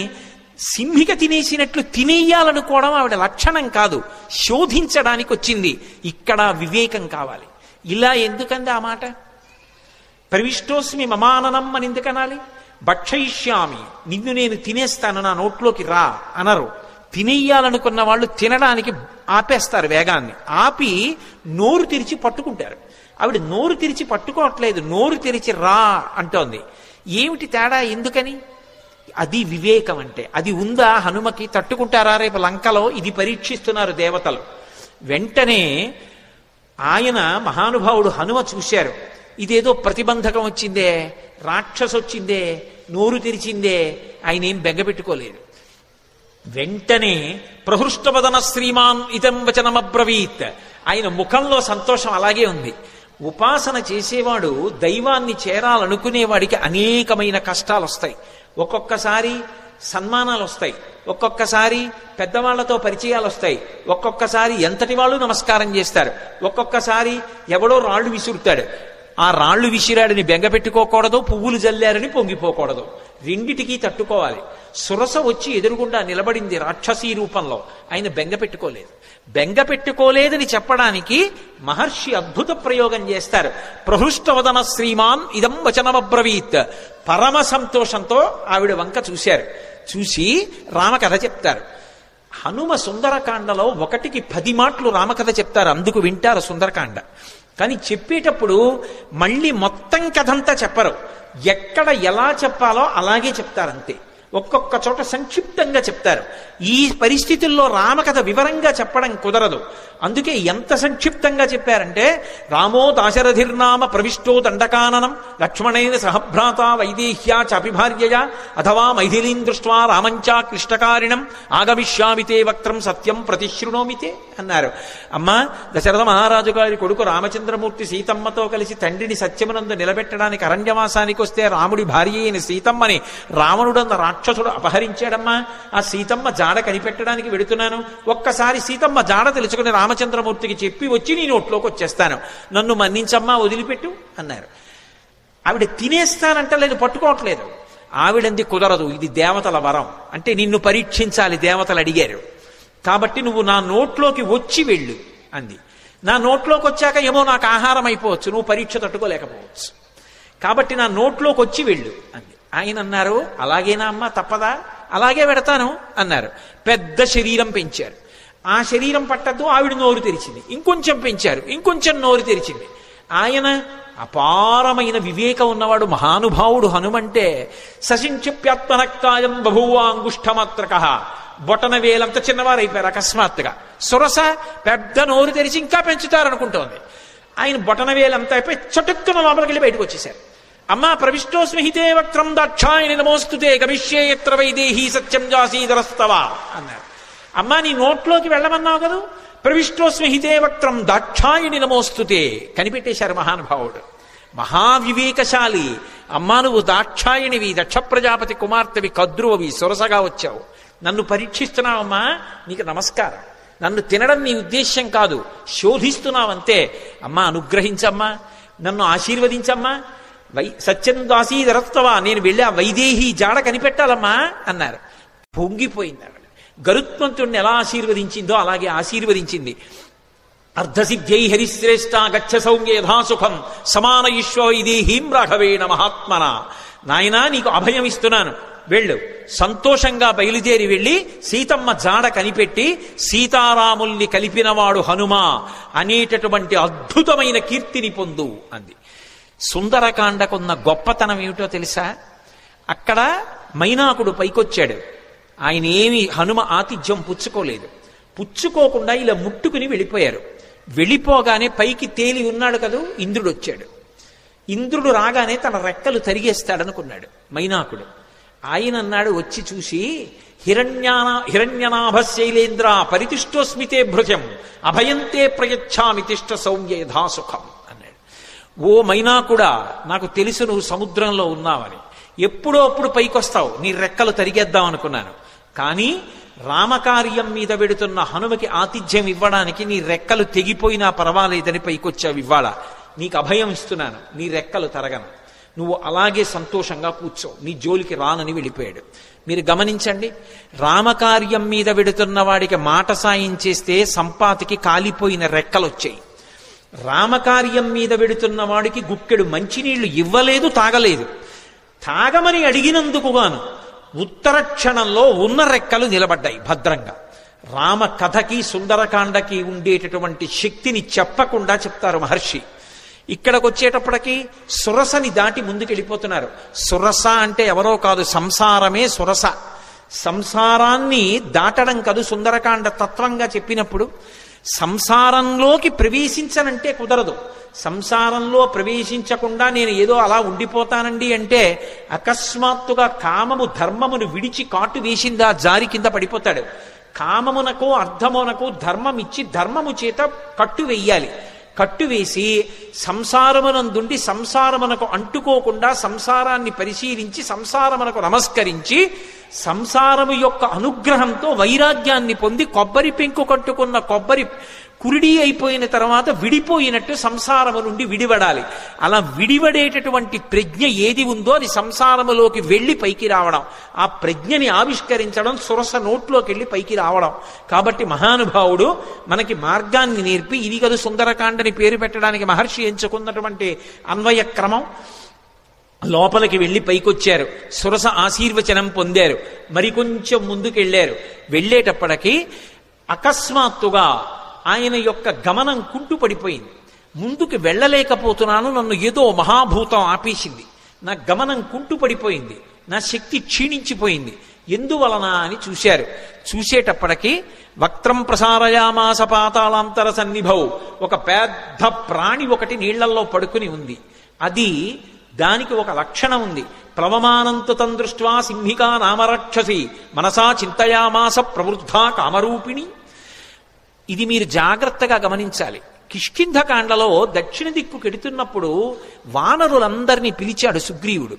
సింహిక తినేసినట్లు తినేయాలనుకోవడం ఆవిడ లక్షణం కాదు, శోధించడానికి వచ్చింది. ఇక్కడ వివేకం కావాలి. ఇలా ఎందుకంది ఆ మాట? ప్రవిష్టోస్మి మమాననం అని ఎందుకనాలి? భక్షయిష్యామి, నిన్ను నేను తినేస్తాను, నా నోట్లోకి రా అనరు. తినేయాలనుకున్న వాళ్ళు తినడానికి ఆపేస్తారు వేగాన్ని, ఆపి నోరు తెరిచి పట్టుకుంటారు. ఆవిడ నోరు తెరిచి పట్టుకోవట్లేదు, నోరు తెరిచి రా అంటోంది. ఏమిటి తేడా? ఎందుకని? అది వివేకం అంటే. అది ఉందా హనుమకి? తట్టుకుంటారా రేపు లంకలో? ఇది పరీక్షిస్తున్నారు దేవతలు. వెంటనే ఆయన మహానుభావుడు హనుమ చూశారు, ఇదేదో ప్రతిబంధకం వచ్చిందే, రాక్షసు వచ్చిందే, నోరు తెరిచిందే. ఆయన ఏం బెంగపెట్టుకోలేదు. వెంటనే ప్రహృష్టవదన శ్రీమాన్ ఇదం వచనమబ్రవీత్. ఆయన ముఖంలో సంతోషం అలాగే ఉంది. ఉపాసన చేసేవాడు దైవాన్ని చేరాలనుకునేవాడికి అనేకమైన కష్టాలు వస్తాయి. ఒక్కొక్కసారి సన్మానాలు వస్తాయి, ఒక్కొక్కసారి పెద్దవాళ్లతో పరిచయాలు వస్తాయి, ఒక్కొక్కసారి ఎంతటి వాళ్ళు నమస్కారం చేస్తారు, ఒక్కొక్కసారి ఎవడో రాళ్లు విసురుతాడు. ఆ రాళ్లు విసిరాడని బెంగ పెట్టుకోకూడదు, పువ్వులు జల్లారని పొంగిపోకూడదు. రెండిటికీ తట్టుకోవాలి. సురస వచ్చి ఎదురుగుండా నిలబడింది రాక్షసీ రూపంలో. ఆయన బెంగ పెట్టుకోలేదు. బెంగ పెట్టుకోలేదని చెప్పడానికి మహర్షి అద్భుత ప్రయోగం చేస్తారు. ప్రహృష్టవదన శ్రీమాన్ ఇదం వచనమబ్రవీత్. పరమ సంతోషంతో ఆవిడ వంక చూశారు. చూసి రామకథ చెప్తారు. హనుమ సుందరకాండలో 1కి 10 మాటలు రామకథ చెప్తారు, అందుకు వింటారు సుందరకాండ. కానీ చెప్పేటప్పుడు మళ్ళీ మొత్తం కథంతా చెప్పరు. ఎక్కడ ఎలా చెప్పాలో అలాగే చెప్తారంతే. ఒక్కొక్క చోట సంక్షిప్తంగా చెప్తారు. ఈ పరిస్థితుల్లో రామకథ వివరంగా చెప్పడం కుదరదు. అందుకే ఎంత సంక్షిప్తంగా చెప్పారంటే, రామో దాశరథిర్నామ ప్రవిష్టో దండకాననం లక్ష్మణేన సహభ్రాత వైదేహ్యా చాపి భార్యయా అథవా మైథిలీం దృష్ట్వా రామంచా క్లిష్టకారిణం ఆగమిష్యామితే వక్త్రం సత్యం ప్రతిశృణోమితే అన్నారు. అమ్మా, దశరథ మహారాజు గారి కొడుకు రామచంద్రమూర్తి సీతమ్మతో కలిసి తండ్రిని సత్యమునందు నిలబెట్టడానికి అరణ్యవాసానికి వస్తే రాముడి భార్య అయిన సీతమ్మని రావణుడన్న రాక్షసుడు అపహరించాడమ్మా. ఆ సీతమ్మ జాడ కనిపెట్టడానికి వెడుతున్నాను. ఒక్కసారి సీతమ్మ జాడ తెలుసుకుని రామచంద్రమూర్తికి చెప్పి వచ్చి నీ నోట్లోకి వచ్చేస్తాను, నన్ను మన్నించమ్మా, వదిలిపెట్టు అన్నారు. ఆవిడ తినేస్తానంటలేదు, పట్టుకోవట్లేదు. ఆవిడంది కుదరదు, ఇది దేవతల వరం. అంటే నిన్ను పరీక్షించాలి, దేవతలు అడిగారు కాబట్టి నువ్వు నా నోట్లోకి వచ్చి వెళ్ళు అంది. నా నోట్లోకి వచ్చాక ఏమో నాకు ఆహారం అయిపోవచ్చు, నువ్వు పరీక్ష తట్టుకోలేకపోవచ్చు, కాబట్టి నా నోట్లోకి వచ్చి వెళ్ళు అంది. ఆయన అన్నారు, అలాగేనా అమ్మా, తప్పదా, అలాగే పెడతాను అన్నారు. పెద్ద శరీరం పెంచారు. ఆ శరీరం పట్టద్దు, ఆవిడ నోరు తెరిచింది. ఇంకొంచెం పెంచారు, ఇంకొంచెం నోరు తెరిచింది. ఆయన అపారమైన వివేకం ఉన్నవాడు, మహానుభావుడు. హనుమంటే సశింక్షిప్యాత్మనక్తాయం బభూవాంగుష్ఠమాత్రక. బొటన వేలంత చిన్నవారైపోయారు అకస్మాత్తుగా. సురస పెద్ద నోరు తెరిచి ఇంకా పెంచుతారనుకుంటోంది. ఆయన బొటన వేలంతా అయిపోయి చటుక్కున లోపలికి వెళ్ళి బయటకు వచ్చేశారు. అమ్మా, ప్రవిష్టోస్మిహితే వక్త్రం దాక్షాయని నమోస్తుతే గమిష్యే యత్ర వైదేహీ సత్యం జాసీధరస్తవ అన్నారు. అమ్మా, నీ నోట్లోకి వెళ్ళమన్నావు కదా, ప్రవిష్టోస్మిహితే వక్త్రం దాక్షాయని నమోస్తుతే. కనిపెట్టేశారు మహానుభావుడు, మహావివేకశాలి. అమ్మా, నువ్వు దాక్షాయణివి, దక్ష ప్రజాపతి కుమార్తెవి, కద్రువవి, సొరసగా వచ్చావు, నన్ను పరీక్షిస్తున్నావమ్మా, నీకు నమస్కారం. నన్ను తినడం నీ ఉద్దేశ్యం కాదు, శోధిస్తున్నావంతే. అమ్మా, అనుగ్రహించమ్మా, నన్ను ఆశీర్వదించమ్మా, సత్యం దాసీధరస్తవా, నేను వెళ్ళి ఆ వైదేహి జాడ కనిపెట్టాలమ్మా అన్నారు. పొంగిపోయింది ఆవిడ. గరుత్మంతుడిని ఎలా ఆశీర్వదించిందో అలాగే ఆశీర్వదించింది. అర్ధసిద్ధ్యై హరిశ్రేష్ట గచ్చ సౌమ్య యథాసుఖం సమాన ఈశ్వ వైదేహీం రాఘవేణ మహాత్మన. నాయనా, నీకు అభయం ఇస్తున్నాను, వెళ్ళు. సంతోషంగా బయలుదేరి వెళ్ళి సీతమ్మ జాడ కనిపెట్టి సీతారాముల్ని కలిపినవాడు హనుమ అనేటటువంటి అద్భుతమైన కీర్తిని పొందు అంది. సుందరకాండకున్న గొప్పతనం ఏమిటో తెలుసా? అక్కడ మైనాకుడు పైకొచ్చాడు. ఆయన ఏమి హనుమ ఆతిథ్యం పుచ్చుకోలేదు. పుచ్చుకోకుండా ఇలా ముట్టుకుని వెళ్ళిపోయారు. వెళ్ళిపోగానే పైకి తేలి ఉన్నాడు కదూ, ఇంద్రుడు వచ్చాడు. ఇంద్రుడు రాగానే తన రెక్కలు తరిగేస్తాడనుకున్నాడు మైనాకుడు. ఆయన అన్నాడు, వచ్చి చూసి, హిరణ్యనాభ శైలేంద్ర పరితిష్టోస్మితే భృజం అభయంతే ప్రయచ్ఛామి తిష్ట సౌమ్య యథాసుఖం అన్నాడు. ఓ మైనాకుడా, నాకు తెలుసు నువ్వు సముద్రంలో ఉన్నావని, ఎప్పుడో అప్పుడు పైకొస్తావు, నీ రెక్కలు తరిగేద్దాం అనుకున్నాను. కానీ రామకార్యం మీద వెడుతున్న హనుమకి ఆతిథ్యం ఇవ్వడానికి నీ రెక్కలు తెగిపోయినా పర్వాలేదని పైకొచ్చావు. ఇవ్వాల నీకు అభయం ఇస్తున్నాను, నీ రెక్కలు తరగను, నువ్వు అలాగే సంతోషంగా కూర్చో, నీ జోలికి రానని వెళ్ళిపోయాడు. మీరు గమనించండి, రామకార్యం మీద వెడుతున్న వాడికి మాట సాయం చేస్తే సంపాతికి కాలిపోయిన రెక్కలు వచ్చాయి. రామకార్యం మీద వెడుతున్న వాడికి గుక్కెడు మంచినీళ్లు ఇవ్వలేదు, తాగలేదు. తాగమని అడిగినందుకుగాను ఉత్తర క్షణంలో ఉన్న రెక్కలు నిలబడ్డాయి భద్రంగా. రామ కథకి సుందరకాండకి ఉండేటటువంటి శక్తిని చెప్పకుండా చెప్తారు మహర్షి. ఇక్కడికి వచ్చేటప్పటికి సురసని దాటి ముందుకెళ్ళిపోతున్నారు. సురస అంటే ఎవరో కాదు, సంసారమే సురస. సంసారాన్ని దాటడం కాదు సుందరకాండ తత్వంగా చెప్పినప్పుడు. సంసారంలోకి ప్రవేశించనంటే కుదరదు. సంసారంలో ప్రవేశించకుండా నేను ఏదో అలా ఉండిపోతానండి అంటే అకస్మాత్తుగా కామము ధర్మమును విడిచి కాటు వేసిందా జారి కింద పడిపోతాడు. కామమునకు అర్థమునకు ధర్మం ఇచ్చి ధర్మము చేత కట్టు వెయ్యాలి. కట్టు వేసి సంసారమునందుండి సంసారమునకు అంటుకోకుండా సంసారాన్ని పరిశీలించి సంసారమునకు నమస్కరించి సంసారము యొక్క అనుగ్రహంతో వైరాగ్యాన్ని పొంది కొబ్బరి పెంకు కట్టుకున్న కొబ్బరి కురిడి అయిపోయిన తర్వాత విడిపోయినట్టు సంసారము నుండి విడివడాలి. అలా విడివడేటటువంటి ప్రజ్ఞ ఏది ఉందో అది సంసారములోకి వెళ్ళి పైకి రావడం, ఆ ప్రజ్ఞని ఆవిష్కరించడం, సురస నోట్లోకి వెళ్ళి పైకి రావడం. కాబట్టి మహానుభావుడు మనకి మార్గాన్ని నేర్పి ఇది కదా సుందరకాండని పేరు పెట్టడానికి మహర్షి ఎంచుకున్నటువంటి అన్వయ క్రమం. లోపలికి వెళ్ళి పైకొచ్చారు, సురస ఆశీర్వచనం పొందారు, మరికొంచెం ముందుకెళ్ళారు. వెళ్ళేటప్పటికీ అకస్మాత్తుగా ఆయన యొక్క గమనం కుంటుపడిపోయింది. ముందుకు వెళ్ళలేకపోతున్నాను, నన్ను ఏదో మహాభూతం ఆపేసింది, నా గమనం కుంటుపడిపోయింది, నా శక్తి క్షీణించిపోయింది. ఎందువలన అని చూశారు. చూసేటప్పటికీ వక్త్రం ప్రసారయామాస పాతాళాంతర సన్నిభౌ, ఒక పెద్ద ప్రాణి ఒకటి నీళ్లల్లో పడుకుని ఉంది. అది దానికి ఒక లక్షణం ఉంది. ప్లవమానంతు తం దృష్ట్వా సింహికా నామరక్షసి మనసా చింతయామాస ప్రవృద్ధా కామరూపిణి. ఇది మీరు జాగ్రత్తగా గమనించాలి. కిష్కింధకాండలో దక్షిణ దిక్కు కెడుతున్నప్పుడు వానరులందరినీ పిలిచాడు సుగ్రీవుడు.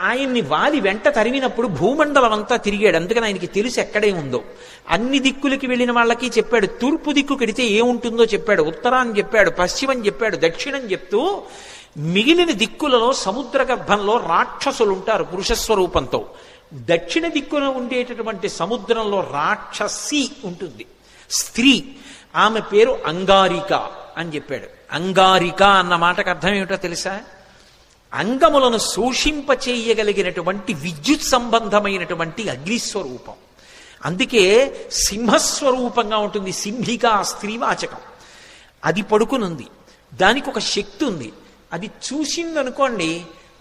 ఆయన్ని వాలి వెంట తరిమినప్పుడు భూమండలం అంతా తిరిగాడు. అందుకని ఆయనకి తెలుసు ఎక్కడే ఉందో. అన్ని దిక్కులకి వెళ్ళిన వాళ్ళకి చెప్పాడు. తూర్పు దిక్కు కెడితే ఏముంటుందో చెప్పాడు, ఉత్తరాన్ని చెప్పాడు, పశ్చిమం చెప్పాడు, దక్షిణం చెప్తూ మిగిలిన దిక్కులలో సముద్ర గర్భంలో రాక్షసులు ఉంటారు పురుషస్వరూపంతో. దక్షిణ దిక్కున ఉండేటటువంటి సముద్రంలో రాక్షసి ఉంటుంది, స్త్రీ. ఆమె పేరు అంగారిక అని చెప్పాడు. అంగారిక అన్న మాటకు అర్థం ఏమిటో తెలుసా? అంగములను శోషింపచేయగలిగినటువంటి విద్యుత్ సంబంధమైనటువంటి అగ్నిస్వరూపం. అందుకే సింహస్వరూపంగా ఉంటుంది. సింహిక స్త్రీవాచకం. అది పడుకునుంది, దానికి ఒక శక్తి ఉంది. అది చూసిందనుకోండి,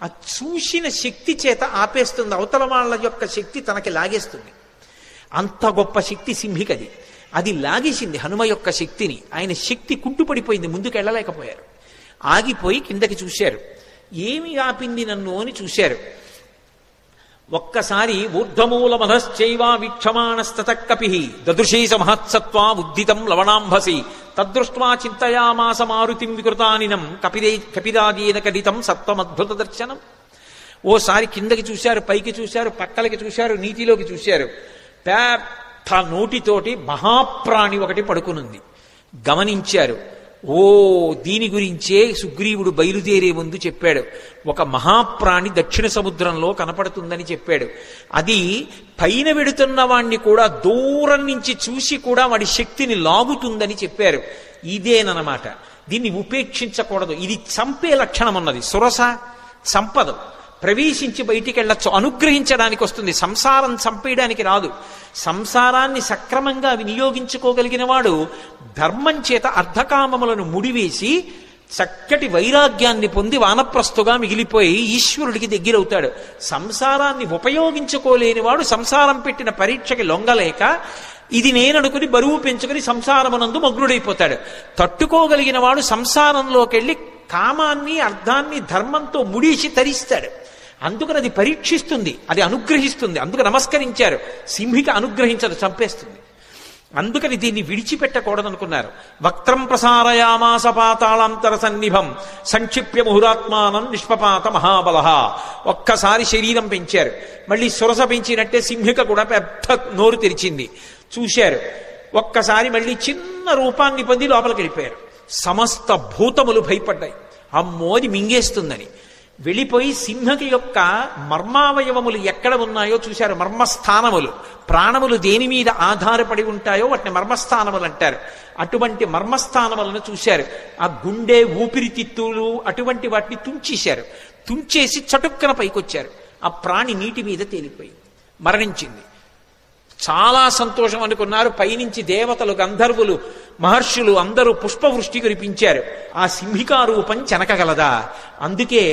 ఆ చూసిన శక్తి చేత ఆపేస్తుంది, అవతల వాళ్ళ యొక్క శక్తి తనకి లాగేస్తుంది. అంత గొప్ప శక్తి సింహికది. అది లాగేసింది హనుమ యొక్క శక్తిని. ఆయన శక్తి కుంటుపడిపోయింది, ముందుకు వెళ్ళలేకపోయారు. ఆగిపోయి కిందకి చూశారు. ఏమి ఆపింది నన్ను అని చూశారు. ఒక్కసారి ఊర్ధమూల మనశ్చైవ వీక్షమాణస్తతకపి దదృశీస మహత్సత్వా ఉద్దితం లవణాంభసి తదృష్ట్వా చింతయామాస మారుతిం వికృతానినం కపిరాజేన కడితం సత్వమద్భుత దర్శనం. ఓసారి కిందకి చూశారు, పైకి చూశారు, పక్కలకి చూశారు, నీటిలోకి చూశారు. పెద్ద నోటితోటి మహాప్రాణి ఒకటి పడుకునుంది. గమనించారు. ఓ, దీని గురించే సుగ్రీవుడు బయలుదేరే ముందు చెప్పాడు. ఒక మహాప్రాణి దక్షిణ సముద్రంలో కనపడుతుందని చెప్పాడు. అది పైన వెడుతున్న వాణ్ణి కూడా దూరం నుంచి చూసి కూడా వాడి శక్తిని లాగుతుందని చెప్పారు. ఇదేనమాట. దీన్ని ఉపేక్షించకూడదు. ఇది చంపే లక్షణం ఉన్నది. సురస సంపద ప్రవేశించి బయటికి వెళ్ళొచ్చు, అనుగ్రహించడానికి వస్తుంది. సంసారం చంపేయడానికి రాదు. సంసారాన్ని సక్రమంగా వినియోగించుకోగలిగిన వాడు ధర్మం చేత అర్ధకామములను ముడివేసి చక్కటి వైరాగ్యాన్ని పొంది వానప్రస్థుగా మిగిలిపోయి ఈశ్వరుడికి దగ్గరవుతాడు. సంసారాన్ని ఉపయోగించుకోలేని వాడు సంసారం పెట్టిన పరీక్షకి లొంగలేక ఇది నేననుకుని బరువు పెంచుకుని సంసారమునందు మగ్నుడైపోతాడు. తట్టుకోగలిగిన వాడు సంసారంలోకి వెళ్ళి కామాన్ని అర్థాన్ని ధర్మంతో ముడిసి తరిస్తాడు. అందుకని అది పరీక్షిస్తుంది, అది అనుగ్రహిస్తుంది. అందుకు నమస్కరించారు. సింహిక అనుగ్రహించదు, చంపేస్తుంది. అందుకని దీన్ని విడిచిపెట్టకూడదనుకున్నారు. వక్త్రం ప్రసారయామాస పాతాళాంతర సన్నిభం సంక్షిప్య ముహురాత్మానం నిష్పపాత మహాబల. ఒక్కసారి శరీరం పెంచారు. మళ్ళీ సురస పెంచినట్టే సింహిక కూడా పెద్ద నోరు తెరిచింది. చూశారు. ఒక్కసారి మళ్ళీ చిన్న రూపాన్ని పొంది లోపలికి వెళ్ళిపోయారు. సమస్త భూతములు భయపడ్డాయి. అమ్మోది మింగేస్తుందని వెళ్ళిపోయి సింహకి యొక్క మర్మావయవములు ఎక్కడ ఉన్నాయో చూశారు. మర్మస్థానములు, ప్రాణములు దేని మీద ఆధారపడి ఉంటాయో వాటిని మర్మస్థానములు అంటారు. అటువంటి మర్మస్థానములను చూశారు. ఆ గుండె, ఊపిరితిత్తులు అటువంటి వాటిని తుంచేశారు. తుంచేసి చటుక్కన పైకొచ్చారు. ఆ ప్రాణి నీటి మీద తేలిపోయి మరణించింది. చాలా సంతోషం అనుకున్నారు. పైనుంచి దేవతలు, గంధర్వులు, మహర్షులు అందరూ పుష్పవృష్టి కురిపించారు. ఆ సింహికారూపం చెనకగలదా? అందుకే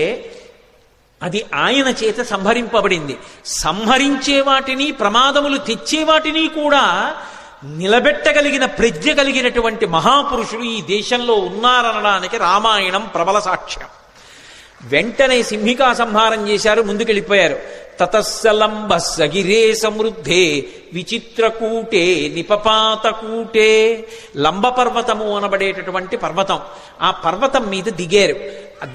అది ఆయన చేత సంహరింపబడింది. సంహరించే వాటిని, ప్రమాదములు తెచ్చే వాటిని కూడా నిలబెట్టగలిగిన ప్రజ్ఞ కలిగినటువంటి మహాపురుషులు ఈ దేశంలో ఉన్నారనడానికి రామాయణం ప్రబల సాక్ష్యం. వెంటనే సింహికా సంహారం చేశారు, ముందుకెళ్ళిపోయారు. తతస్సలంబ సగిరే సమృద్ధే విచిత్రకూటే నిపపాతకూటే. లంబ పర్వతము అనబడేటటువంటి పర్వతం, ఆ పర్వతం మీద దిగారు.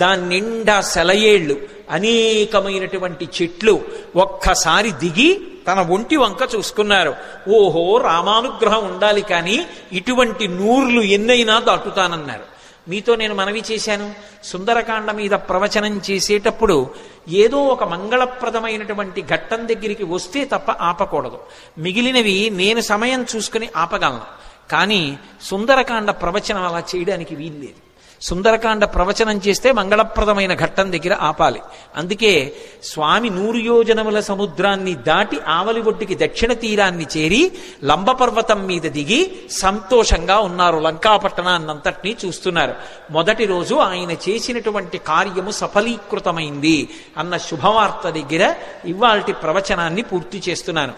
దాని నిండా సెలయేళ్లు, అనేకమైనటువంటి చెట్లు. ఒక్కసారి దిగి తన ఒంటి వంక చూసుకున్నారు. ఓహో, రామానుగ్రహం ఉండాలి, కానీ ఇటువంటి నూర్లు ఎన్నైనా దాటుతానన్నారు. మీతో నేను మనవి చేశాను, సుందరకాండ మీద ప్రవచనం చేసేటప్పుడు ఏదో ఒక మంగళప్రదమైనటువంటి ఘట్టం దగ్గరికి వస్తే తప్ప ఆపకూడదు. మిగిలినవి నేను సమయం చూసుకుని ఆపగలను, కానీ సుందరకాండ ప్రవచనం అలా చేయడానికి వీల్లేదు. సుందరకాండ ప్రవచనం చేస్తే మంగళప్రదమైన ఘట్టం దగ్గర ఆపాలి. అందుకే స్వామి 100 యోజనముల సముద్రాన్ని దాటి ఆవలి ఒడ్డుకి దక్షిణ తీరాన్ని చేరి లంబపర్వతం మీద దిగి సంతోషంగా ఉన్నారు. లంకాపట్టణాన్నంతటినీ చూస్తున్నారు. మొదటి రోజు ఆయన చేసినటువంటి కార్యము సఫలీకృతమైంది అన్న శుభవార్త దగ్గర ఇవాల్టి ప్రవచనాన్ని పూర్తి చేస్తున్నాను.